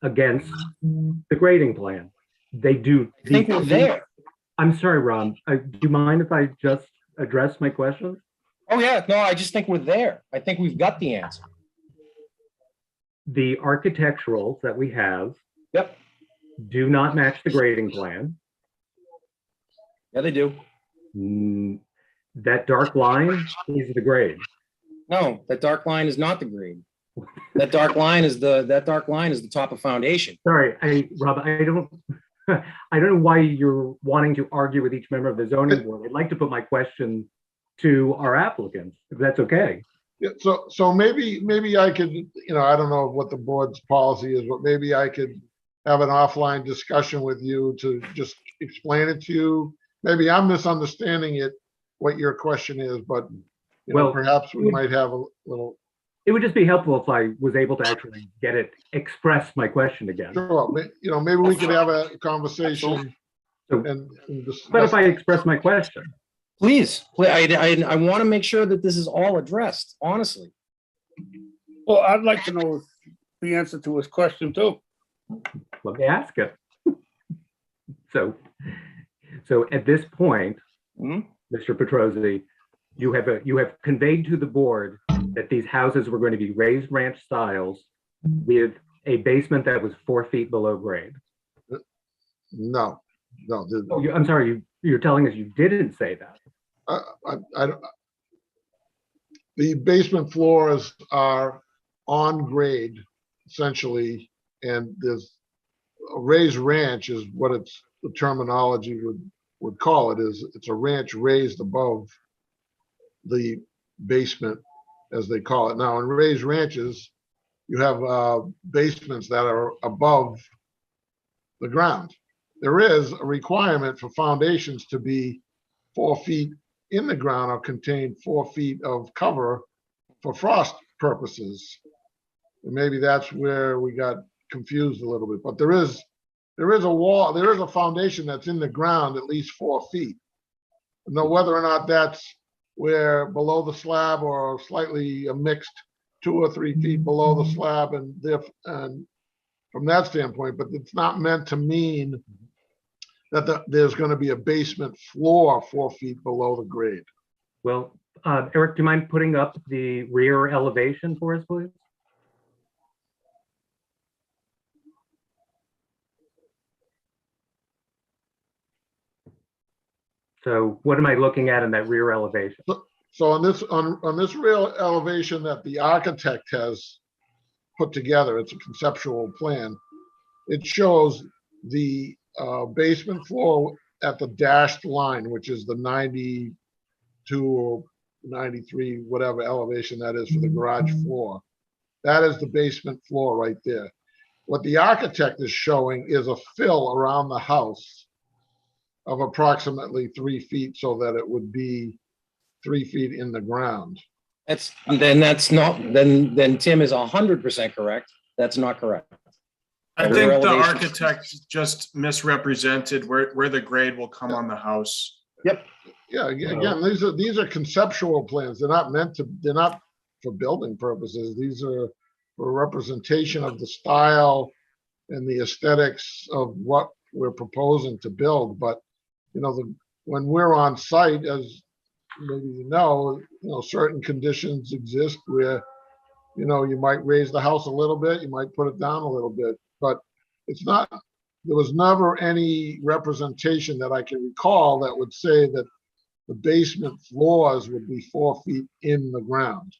against the grading plan. They do. I think we're there. I'm sorry, Ron. Do you mind if I just address my question? Oh yeah, no, I just think we're there. I think we've got the answer. The architecturals that we have, yep, do not match the grading plan. Yeah, they do. That dark line is the grade. No, that dark line is not the grade. That dark line is the top of foundation. Sorry, Rob, I don't know why you're wanting to argue with each member of the zoning board. I'd like to put my question to our applicants, if that's okay. Yeah, so maybe I could, I don't know what the board's policy is, but maybe I could have an offline discussion with you to just explain it to you. Maybe I'm misunderstanding it, what your question is, but perhaps we might have a little. It would just be helpful if I was able to actually express my question again. Sure, maybe we could have a conversation and discuss. But if I express my question. Please, I want to make sure that this is all addressed, honestly. Well, I'd like to know the answer to his question too. Let me ask it. So at this point, Mr. Petrosi, you have conveyed to the board that these houses were going to be raised ranch styles with a basement that was 4 feet below grade. No. I'm sorry, you're telling us you didn't say that. I don't. The basement floors are on grade, essentially, and there's a raised ranch is what the terminology would call it. It's a ranch raised above the basement, as they call it. Now, in raised ranches, you have basements that are above the ground. There is a requirement for foundations to be 4 feet in the ground or contain 4 feet of cover for frost purposes. And maybe that's where we got confused a little bit, but there is a wall, there is a foundation that's in the ground at least 4 feet. Now, whether or not that's where below the slab or slightly a mixed 2 or 3 feet below the slab and from that standpoint, but it's not meant to mean that there's going to be a basement floor 4 feet below the grade. Well, Eric, do you mind putting up the rear elevation for us, please? So what am I looking at in that rear elevation? So on this real elevation that the architect has put together, it's a conceptual plan. It shows the basement floor at the dashed line, which is the 92 or 93, whatever elevation that is for the garage floor. That is the basement floor right there. What the architect is showing is a fill around the house of approximately 3 feet so that it would be 3 feet in the ground. Then Tim is 100% correct. That's not correct. I The think rear the elevation. architect just misrepresented where the grade will come on the house. Yep. Yeah, again, these are conceptual plans. They're not for building purposes. These are for representation of the style and the aesthetics of what we're proposing to build. But, when we're on site, as maybe certain conditions exist where, you might raise the house a little bit, you might put it down a little bit, but there was never any representation that I can recall that would say that the basement floors would be 4 feet in the ground.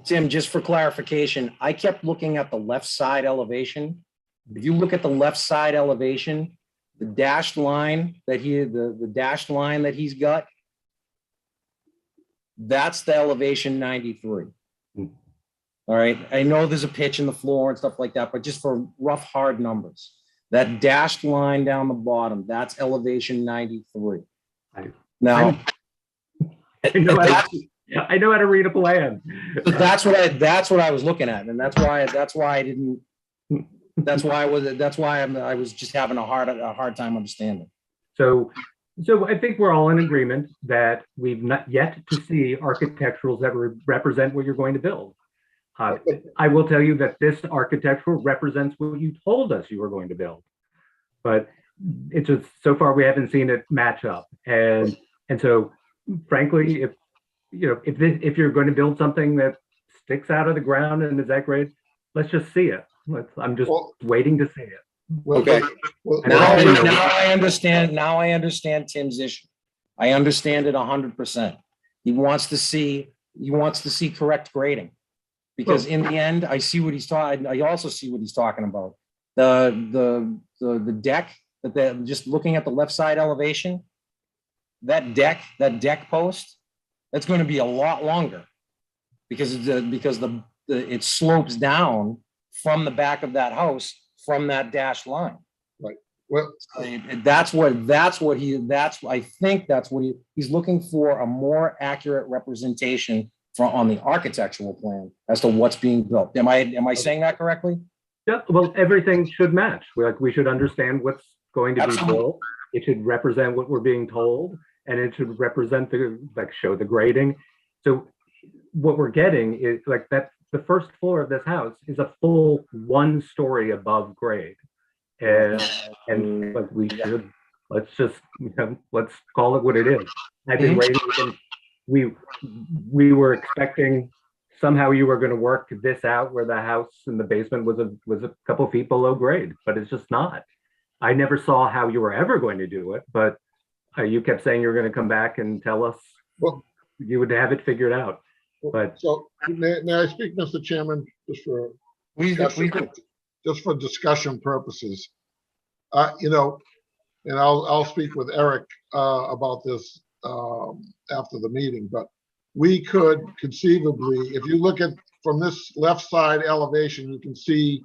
Tim, just for clarification, I kept looking at the left side elevation. If you look at the left side elevation, the dashed line that the dashed line that he's got, that's the elevation 93. All right. I know there's a pitch in the floor and stuff like that, but just for rough, hard numbers, that dashed line down the bottom, that's elevation 93. Now, I know how to read a plan. that's what I was looking at, and that's why I didn't. That's why I was just having a hard time understanding. So I think we're all in agreement that we've not yet to see architecturals that represent what you're going to build. I will tell you that this architectural represents what you told us you were going to build, but it's just so far we haven't seen it match up. And so, frankly, if you're going to build something that sticks out of the ground and is that great, let's just see it. I'm just waiting to see it. Okay. Now I understand. Now I understand Tim's issue. I understand it 100%. He wants to see correct grading, because in the end, I see what he's talking. I also see what he's talking about. The deck that just looking at the left side elevation, that deck post, that's going to be a lot longer because it slopes down from the back of that house from that dashed line. Right. Well, I think that's what he's looking for, a more accurate representation on the architectural plan as to what's being built. Am I saying that correctly? Yeah, well, everything should match. We should understand what's going to be built. It should represent what we're being told, and it should represent show the grading. So what we're getting is that the first floor of this house is a full 1 story above grade. And we should, let's call it what it is. I've been waiting. We were expecting somehow you were going to work this out where the house in the basement was a couple feet below grade, but it's just not. I never saw how you were ever going to do it, but you kept saying you're going to come back and tell us you would have it figured out. But so may I speak, Mr. Chairman, just for discussion purposes? And I'll speak with Eric about this after the meeting, but we could conceivably, if you look at from this left side elevation, you can see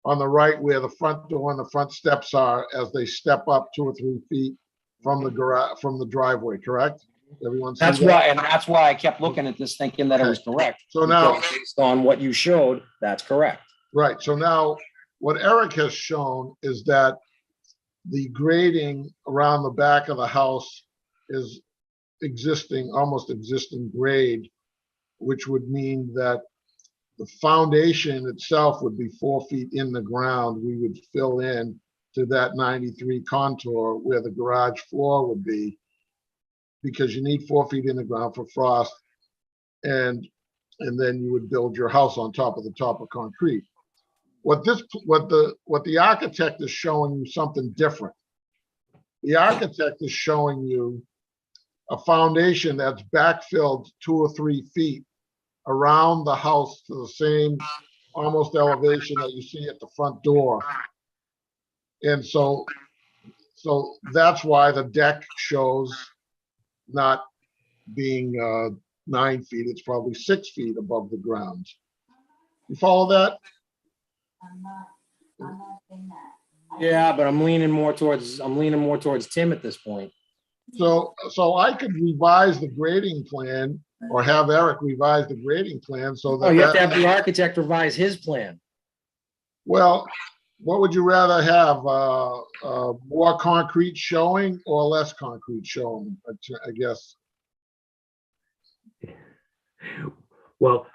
on the right where the front door and the front steps are as they step up 2 or 3 feet from the garage, from the driveway, correct? Everyone see That's that? why, and that's why I kept looking at this thinking that it was correct. So now- Because based on what you showed, that's correct. Right, so now what Eric has shown is that the grading around the back of the house is existing, almost existing grade, which would mean that the foundation itself would be 4 feet in the ground. We would fill in to that 93 contour where the garage floor would be, because you need 4 feet in the ground for frost. And then you would build your house on top of concrete. What the architect is showing you something different. The architect is showing you a foundation that's backfilled 2 or 3 feet around the house to the same almost elevation that you see at the front door. And so that's why the deck shows not being 9 feet, it's probably 6 feet above the ground. You follow that? Yeah, but I'm leaning more towards Tim at this point. So I could revise the grading plan or have Eric revise the grading plan so Oh, you have to that, have the architect revise his plan. well, what would you rather have? More concrete showing or less concrete showing, I guess? Well,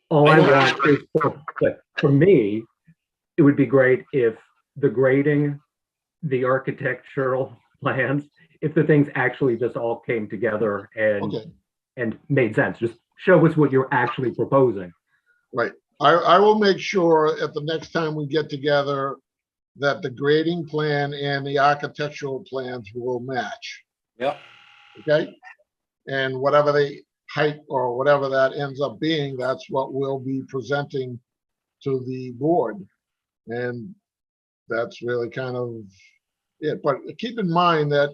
all I want is for me, it would be great if the grading, the architectural plans, if the things actually just all came together Okay, and made sense. Just show us what you're actually proposing. right. I will make sure at the next time we get together that the grading plan and the architectural plans will match, Yep. okay? And whatever the height or whatever that ends up being, that's what we'll be presenting to the board. And that's really kind of it. But keep in mind that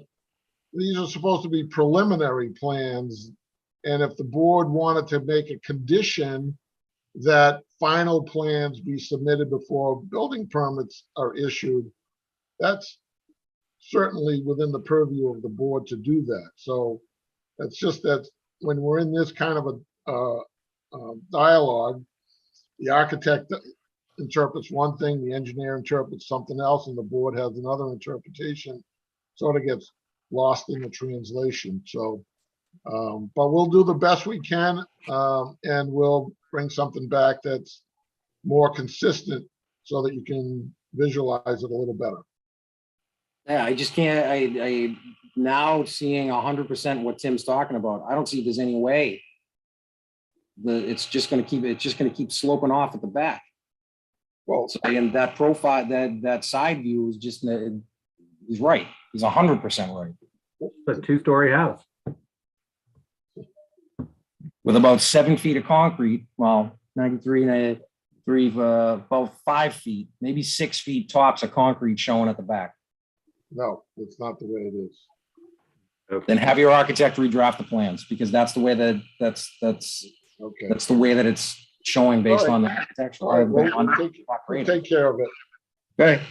these are supposed to be preliminary plans. And if the board wanted to make a condition that final plans be submitted before building permits are issued, that's certainly within the purview of the board to do that. So that's just that when we're in this kind of a dialogue, the architect interprets one thing, the engineer interprets something else, and the board has another interpretation. Sort of gets lost in the translation. So, but we'll do the best we can, and we'll bring something back that's more consistent so that you can visualize it a little better. Yeah, I just can't, I now seeing 100% what Tim's talking about, I don't see there's any way it's just gonna keep sloping off at the back. Well, So, and that profile, that side view is just, he's right. He's 100% right. It's a 2-story house. With about 7 feet of concrete, well, 93, about 5 feet, maybe 6 feet tops of concrete showing at the back. no, it's not the way it is. Then have your architect redraft the plans, because that's the way that's Okay. the way that it's showing based All on the right. architectural. All right, well, on we'll take care of it. Okay.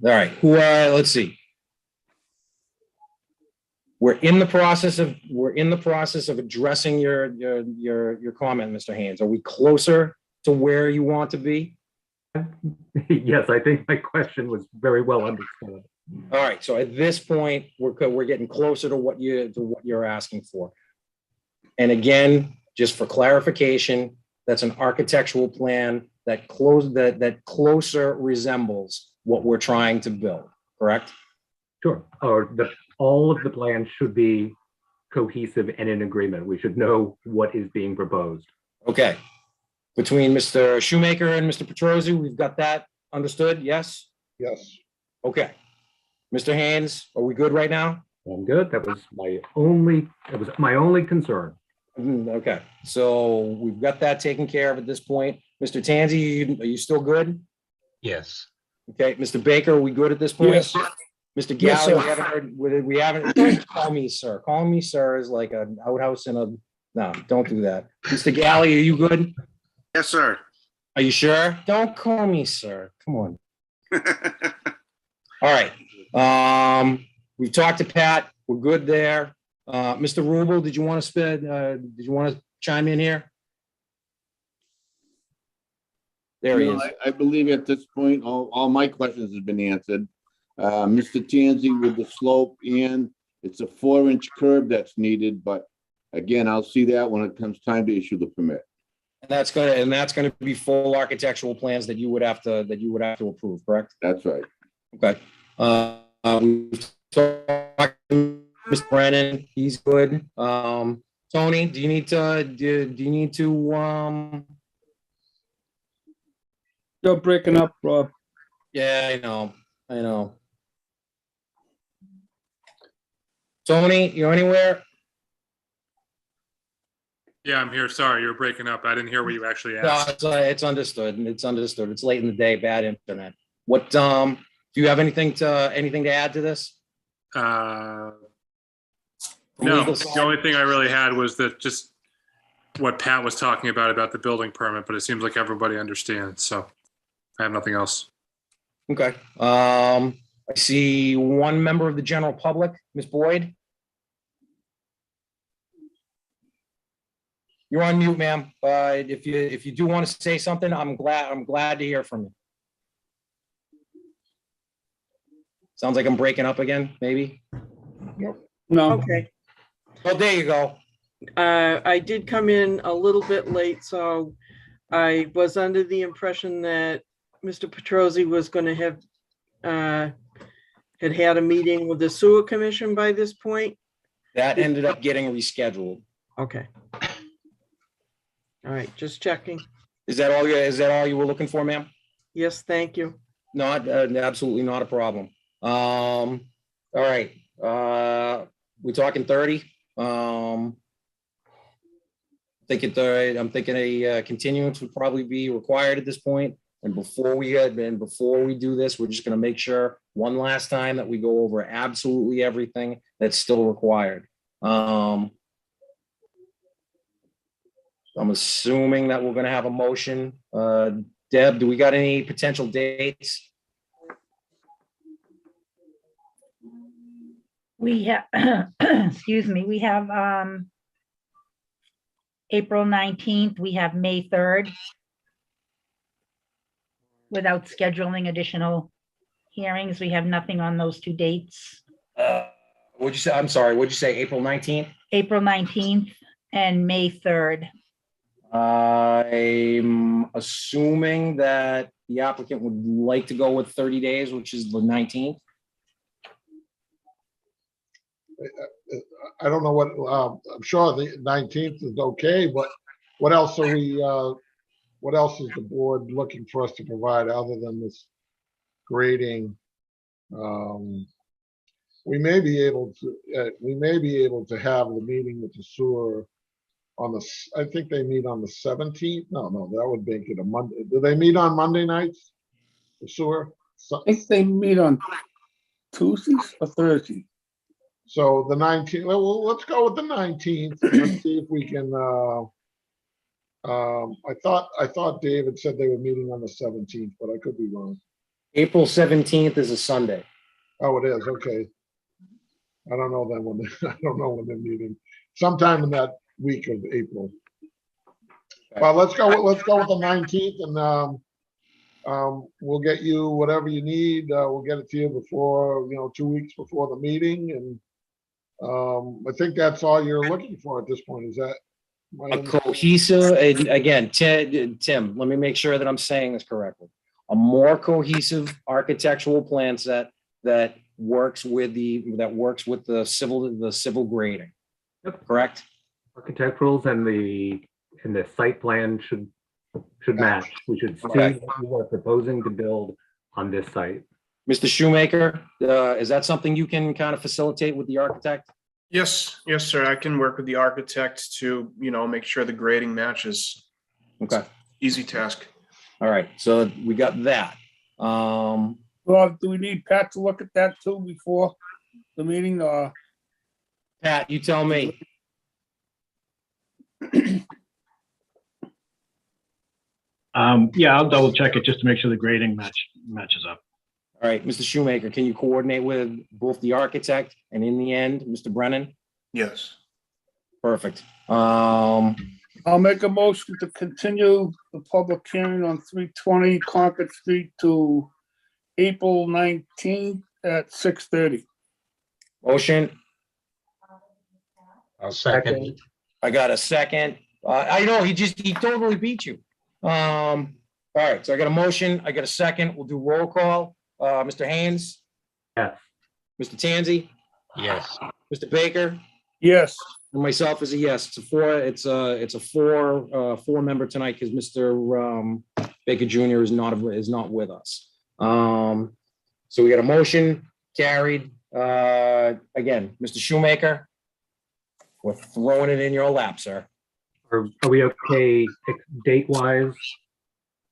All right, let's see. We're in the process of addressing your comment, Mr. Haynes. Are we closer to where you want to be? Yes, I think my question was very well understood. All right, so at this point, we're getting closer to what you're asking for. And again, just for clarification, that's an architectural plan that closer resembles what we're trying to build, correct? Sure. Or all of the plans should be cohesive and in agreement. We should know what is being proposed. Okay. Between Mr. Shoemaker and Mr. Petrosi, we've got that understood, yes? Yes. Okay. Mr. Haynes, are we good right now? I'm good. That was my only concern. Okay, so we've got that taken care of at this point. Mr. Tanzi, are you still good? Yes. Okay, Mr. Baker, are we good at this point? Yes. Mr. Yes, Galley, sir. we haven't, don't call me sir. Calling me sir is like an outhouse in a, no, don't do that. Mr. Galley, are you good? Yes, sir. Are you sure? Don't call me sir. Come on. All right. We've talked to Pat. We're good there. Mr. Rubel, did you want to chime in here? There he No, is. I believe at this point, all my questions have been answered. Mr. Tanzi with the slope and it's a 4-inch curb that's needed, but again, I'll see that when it comes time to issue the permit. And that's gonna be full architectural plans that you would have to approve, correct? That's right. Okay. We've talked to Mr. Brennan, he's good. Tony, do you need to, You're breaking up, Rob. yeah, I know. Tony, you anywhere? Yeah, I'm here. Sorry, you were breaking up. I didn't hear what you actually No, asked. it's understood. It's understood. It's late in the day, bad internet. What, do you have anything to add to this? No, Legal the side? only thing I really had was that just what Pat was talking about the building permit, but it seems like everybody understands, so I have nothing else. Okay. I see one member of the general public, Ms. Boyd. You're on mute, ma'am. If you do want to say something, I'm glad to hear from you. Sounds like I'm breaking up again, maybe. No, Okay, Oh, there you go. I did come in a little bit late, so I was under the impression that Mr. Petrosi was going to have had a meeting with the sewer commission by this point. That ended up getting rescheduled. Okay. All right, just checking. Is that all you were looking for, ma'am? Yes, thank you. Not, absolutely not a problem. All right, we're talking 30. I'm thinking a continuance would probably be required at this point. And before we do this, we're just gonna make sure one last time that we go over absolutely everything that's still required. I'm assuming that we're gonna have a motion. Deb, do we got any potential dates? We have, excuse me, we have April 19th, we have May 3rd. Without scheduling additional hearings, we have nothing on those two dates. What'd you say? I'm sorry, what'd you say, April 19th? April 19th and May 3rd. I'm assuming that the applicant would like to go with 30 days, which is the 19th. I don't know what, I'm sure the 19th is okay, but what else are we, what else is the board looking for us to provide other than this grading? We may be able to have the meeting with the sewer on I think they meet on the 17th. No, that would make it a Monday. Do they meet on Monday nights? The sewer? I think they meet on Tuesdays or Thursdays. So the 19th, well, let's go with the 19th. Let's see if we can, I thought David said they were meeting on the 17th, but I could be wrong. April 17th is a Sunday. Oh, it is, okay. I don't know then I don't know when they're meeting. Sometime in that week of April. Well, let's go with the 19th and we'll get you whatever you need. We'll get it to you before, 2 weeks before the meeting. And I think that's all you're looking for at this point. Is that? A cohesive, and again, Tim, let me make sure that I'm saying this correctly. A more cohesive architectural plan set that works with the civil grading. Yep. Correct? Architecturals and the site plan should match. We should see Okay. what you are proposing to build on this site. Mr. Shoemaker, is that something you can kind of facilitate with the architect? Yes, sir. I can work with the architect to, make sure the grading matches. Okay. Easy task. All right. So we got that. Well, do we need Pat to look at that too before the meeting, or? Pat, you tell me. Yeah, I'll double check it just to make sure the grading matches up. All right, Mr. Shoemaker, can you coordinate with both the architect and in the end, Mr. Brennan? Yes. Perfect. I'll make a motion to continue the public hearing on 320 Concord Street to April 19th at 6:30. Motion, I'll second. I got a second. I know, he totally beat you. All right, so I got a motion, I got a second. We'll do roll call. Mr. Haynes, Yes. Mr. Tanzi, Yes. Mr. Baker, Yes, and myself is a yes. It's a four member tonight because Mr. Baker Jr. is not with us. So we got a motion carried. Again, Mr. Shoemaker, we're throwing it in your lap, sir. Are we okay date-wise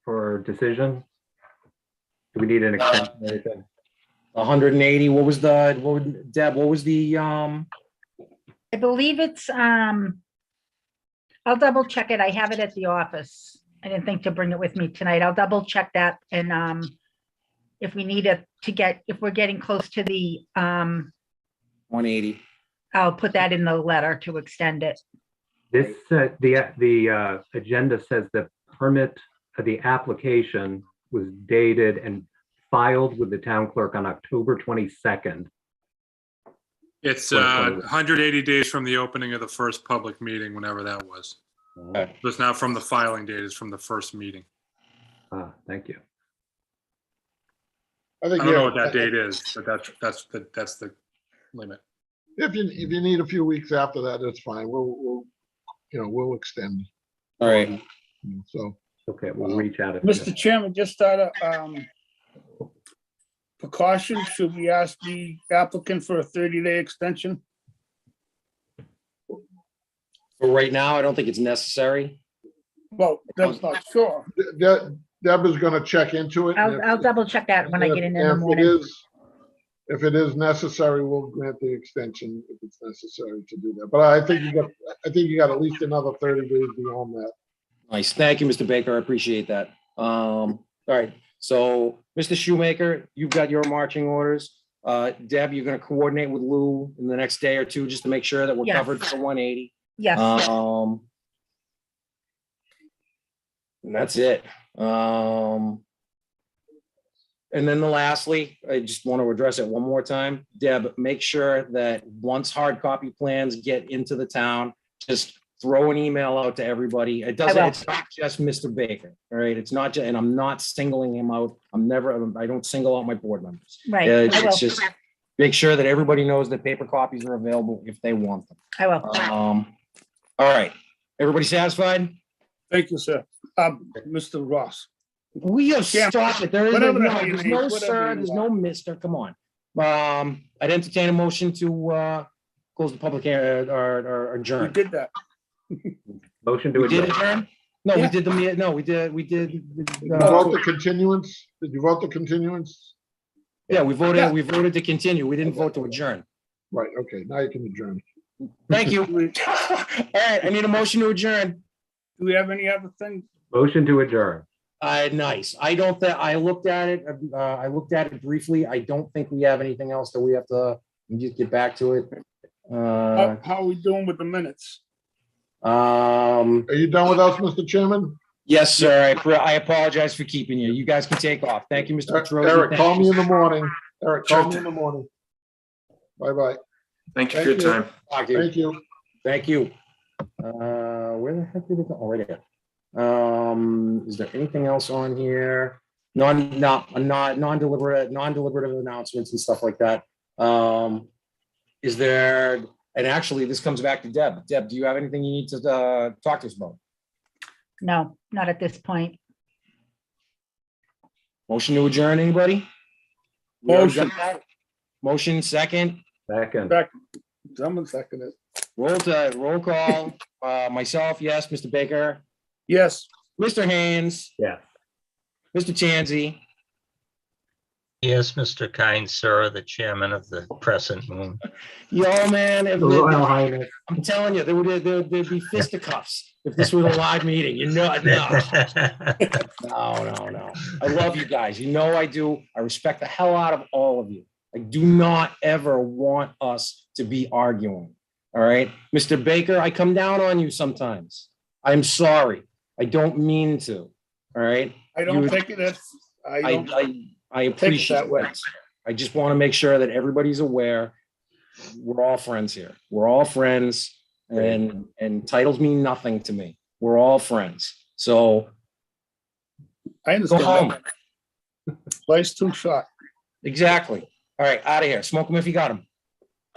for decision? Do we need an extension or anything? 180, Deb, what was the, I believe it's, I'll double check it. I have it at the office. I didn't think to bring it with me tonight. I'll double check that and, if we need it if we're getting close to the, 180? I'll put that in the letter to extend it. This, the agenda says the permit, the application was dated and filed with the town clerk on October 22nd. It's 180 days from the opening of the first public meeting, whenever that was. Okay. So it's not from the filing date, it's from the first meeting. Thank you. I I think, don't know yeah, what that date is, but that's the limit. if you need a few weeks after that, that's fine. We'll extend. All right. So, Okay, we'll reach out. Mr. Chairman, just out of precaution, should we ask the applicant for a 30-day extension? For right now, I don't think it's necessary. Well, that's not sure. Deb is gonna check into it. and I'll double check that when I get in the if it morning. if it is necessary, we'll grant the extension if it's necessary to do that. But I think you got at least another 30 days beyond that. Nice. Thank you, Mr. Baker. I appreciate that. All right. So, Mr. Shoemaker, you've got your marching orders. Deb, you're going to coordinate with Lou in the next day or two just to make sure that we're Yes. covered for 180. Yes, And that's it. And then lastly, I just want to address it one more time. Deb, make sure that once hard copy plans get into the town, just throw an email out to everybody. It's not just Mr. Baker, all right? It's not just, and I'm not singling him out. I don't single out my board members. right. I will. It's just make sure that everybody knows that paper copies are available if they want them. I will. All right, everybody satisfied? Thank you, sir. Mr. Ross. We have stopped it. There is Whatever the no, hell you there's need, no whatever sir, you there's want. no mister, come on. I'd entertain a motion to close the public hearing or We adjourn. did that. Motion to We did adjourn. adjourn? No, we Yeah. did we did. Did you vote the continuance? Did you vote the continuance? Yeah, we Yeah. voted to continue. We didn't vote to adjourn. Right, okay, now you can adjourn. Thank you. All right, I need a motion to adjourn. Do we have any other things? Motion to adjourn. Nice. I looked at it briefly. I don't think we have anything else that we have to just get back to it. How are we doing with the minutes? Are you done with us, Mr. Chairman? Yes, sir. I apologize for keeping you. You guys can take off. Thank you, Mr. Petrosi. Eric, Thank call you. me in the morning. Eric, call Sure. me in the morning. Bye-bye. Thank you for your Thank you. time. Thank you. Thank you. Thank you. Where the heck did it go? Oh, right here. Is there anything else on here? Non-deliberative announcements and stuff like that. Is there, and actually this comes back to Deb. Deb, do you have anything you need to talk to us about? No, not at this point. Motion to adjourn, anybody? We already Motion. got that? Motion, second. Second. Someone seconded it. Roll call. Myself, yes. Mr. Baker, Yes. Mr. Haynes, Yes. Mr. Tanzi, Yes, Mr. Kind Sir, the chairman of the Crescent Moon. Yo, man, The Royal Highness. I'm telling you, there'd be fisticuffs if this was a live meeting. You know, no. No. I love you guys. You know I do. I respect the hell out of all of you. I do not ever want us to be arguing. All right. Mr. Baker, I come down on you sometimes. I'm sorry. I don't mean to. All right. I don't You- think it is. I appreciate that way. that. I just want to make sure that everybody's aware. We're all friends here. We're all friends, and titles mean nothing to me. We're all friends. So I go understand home. that. Life's too short. Exactly. All right, out of here. Smoke them if you got them.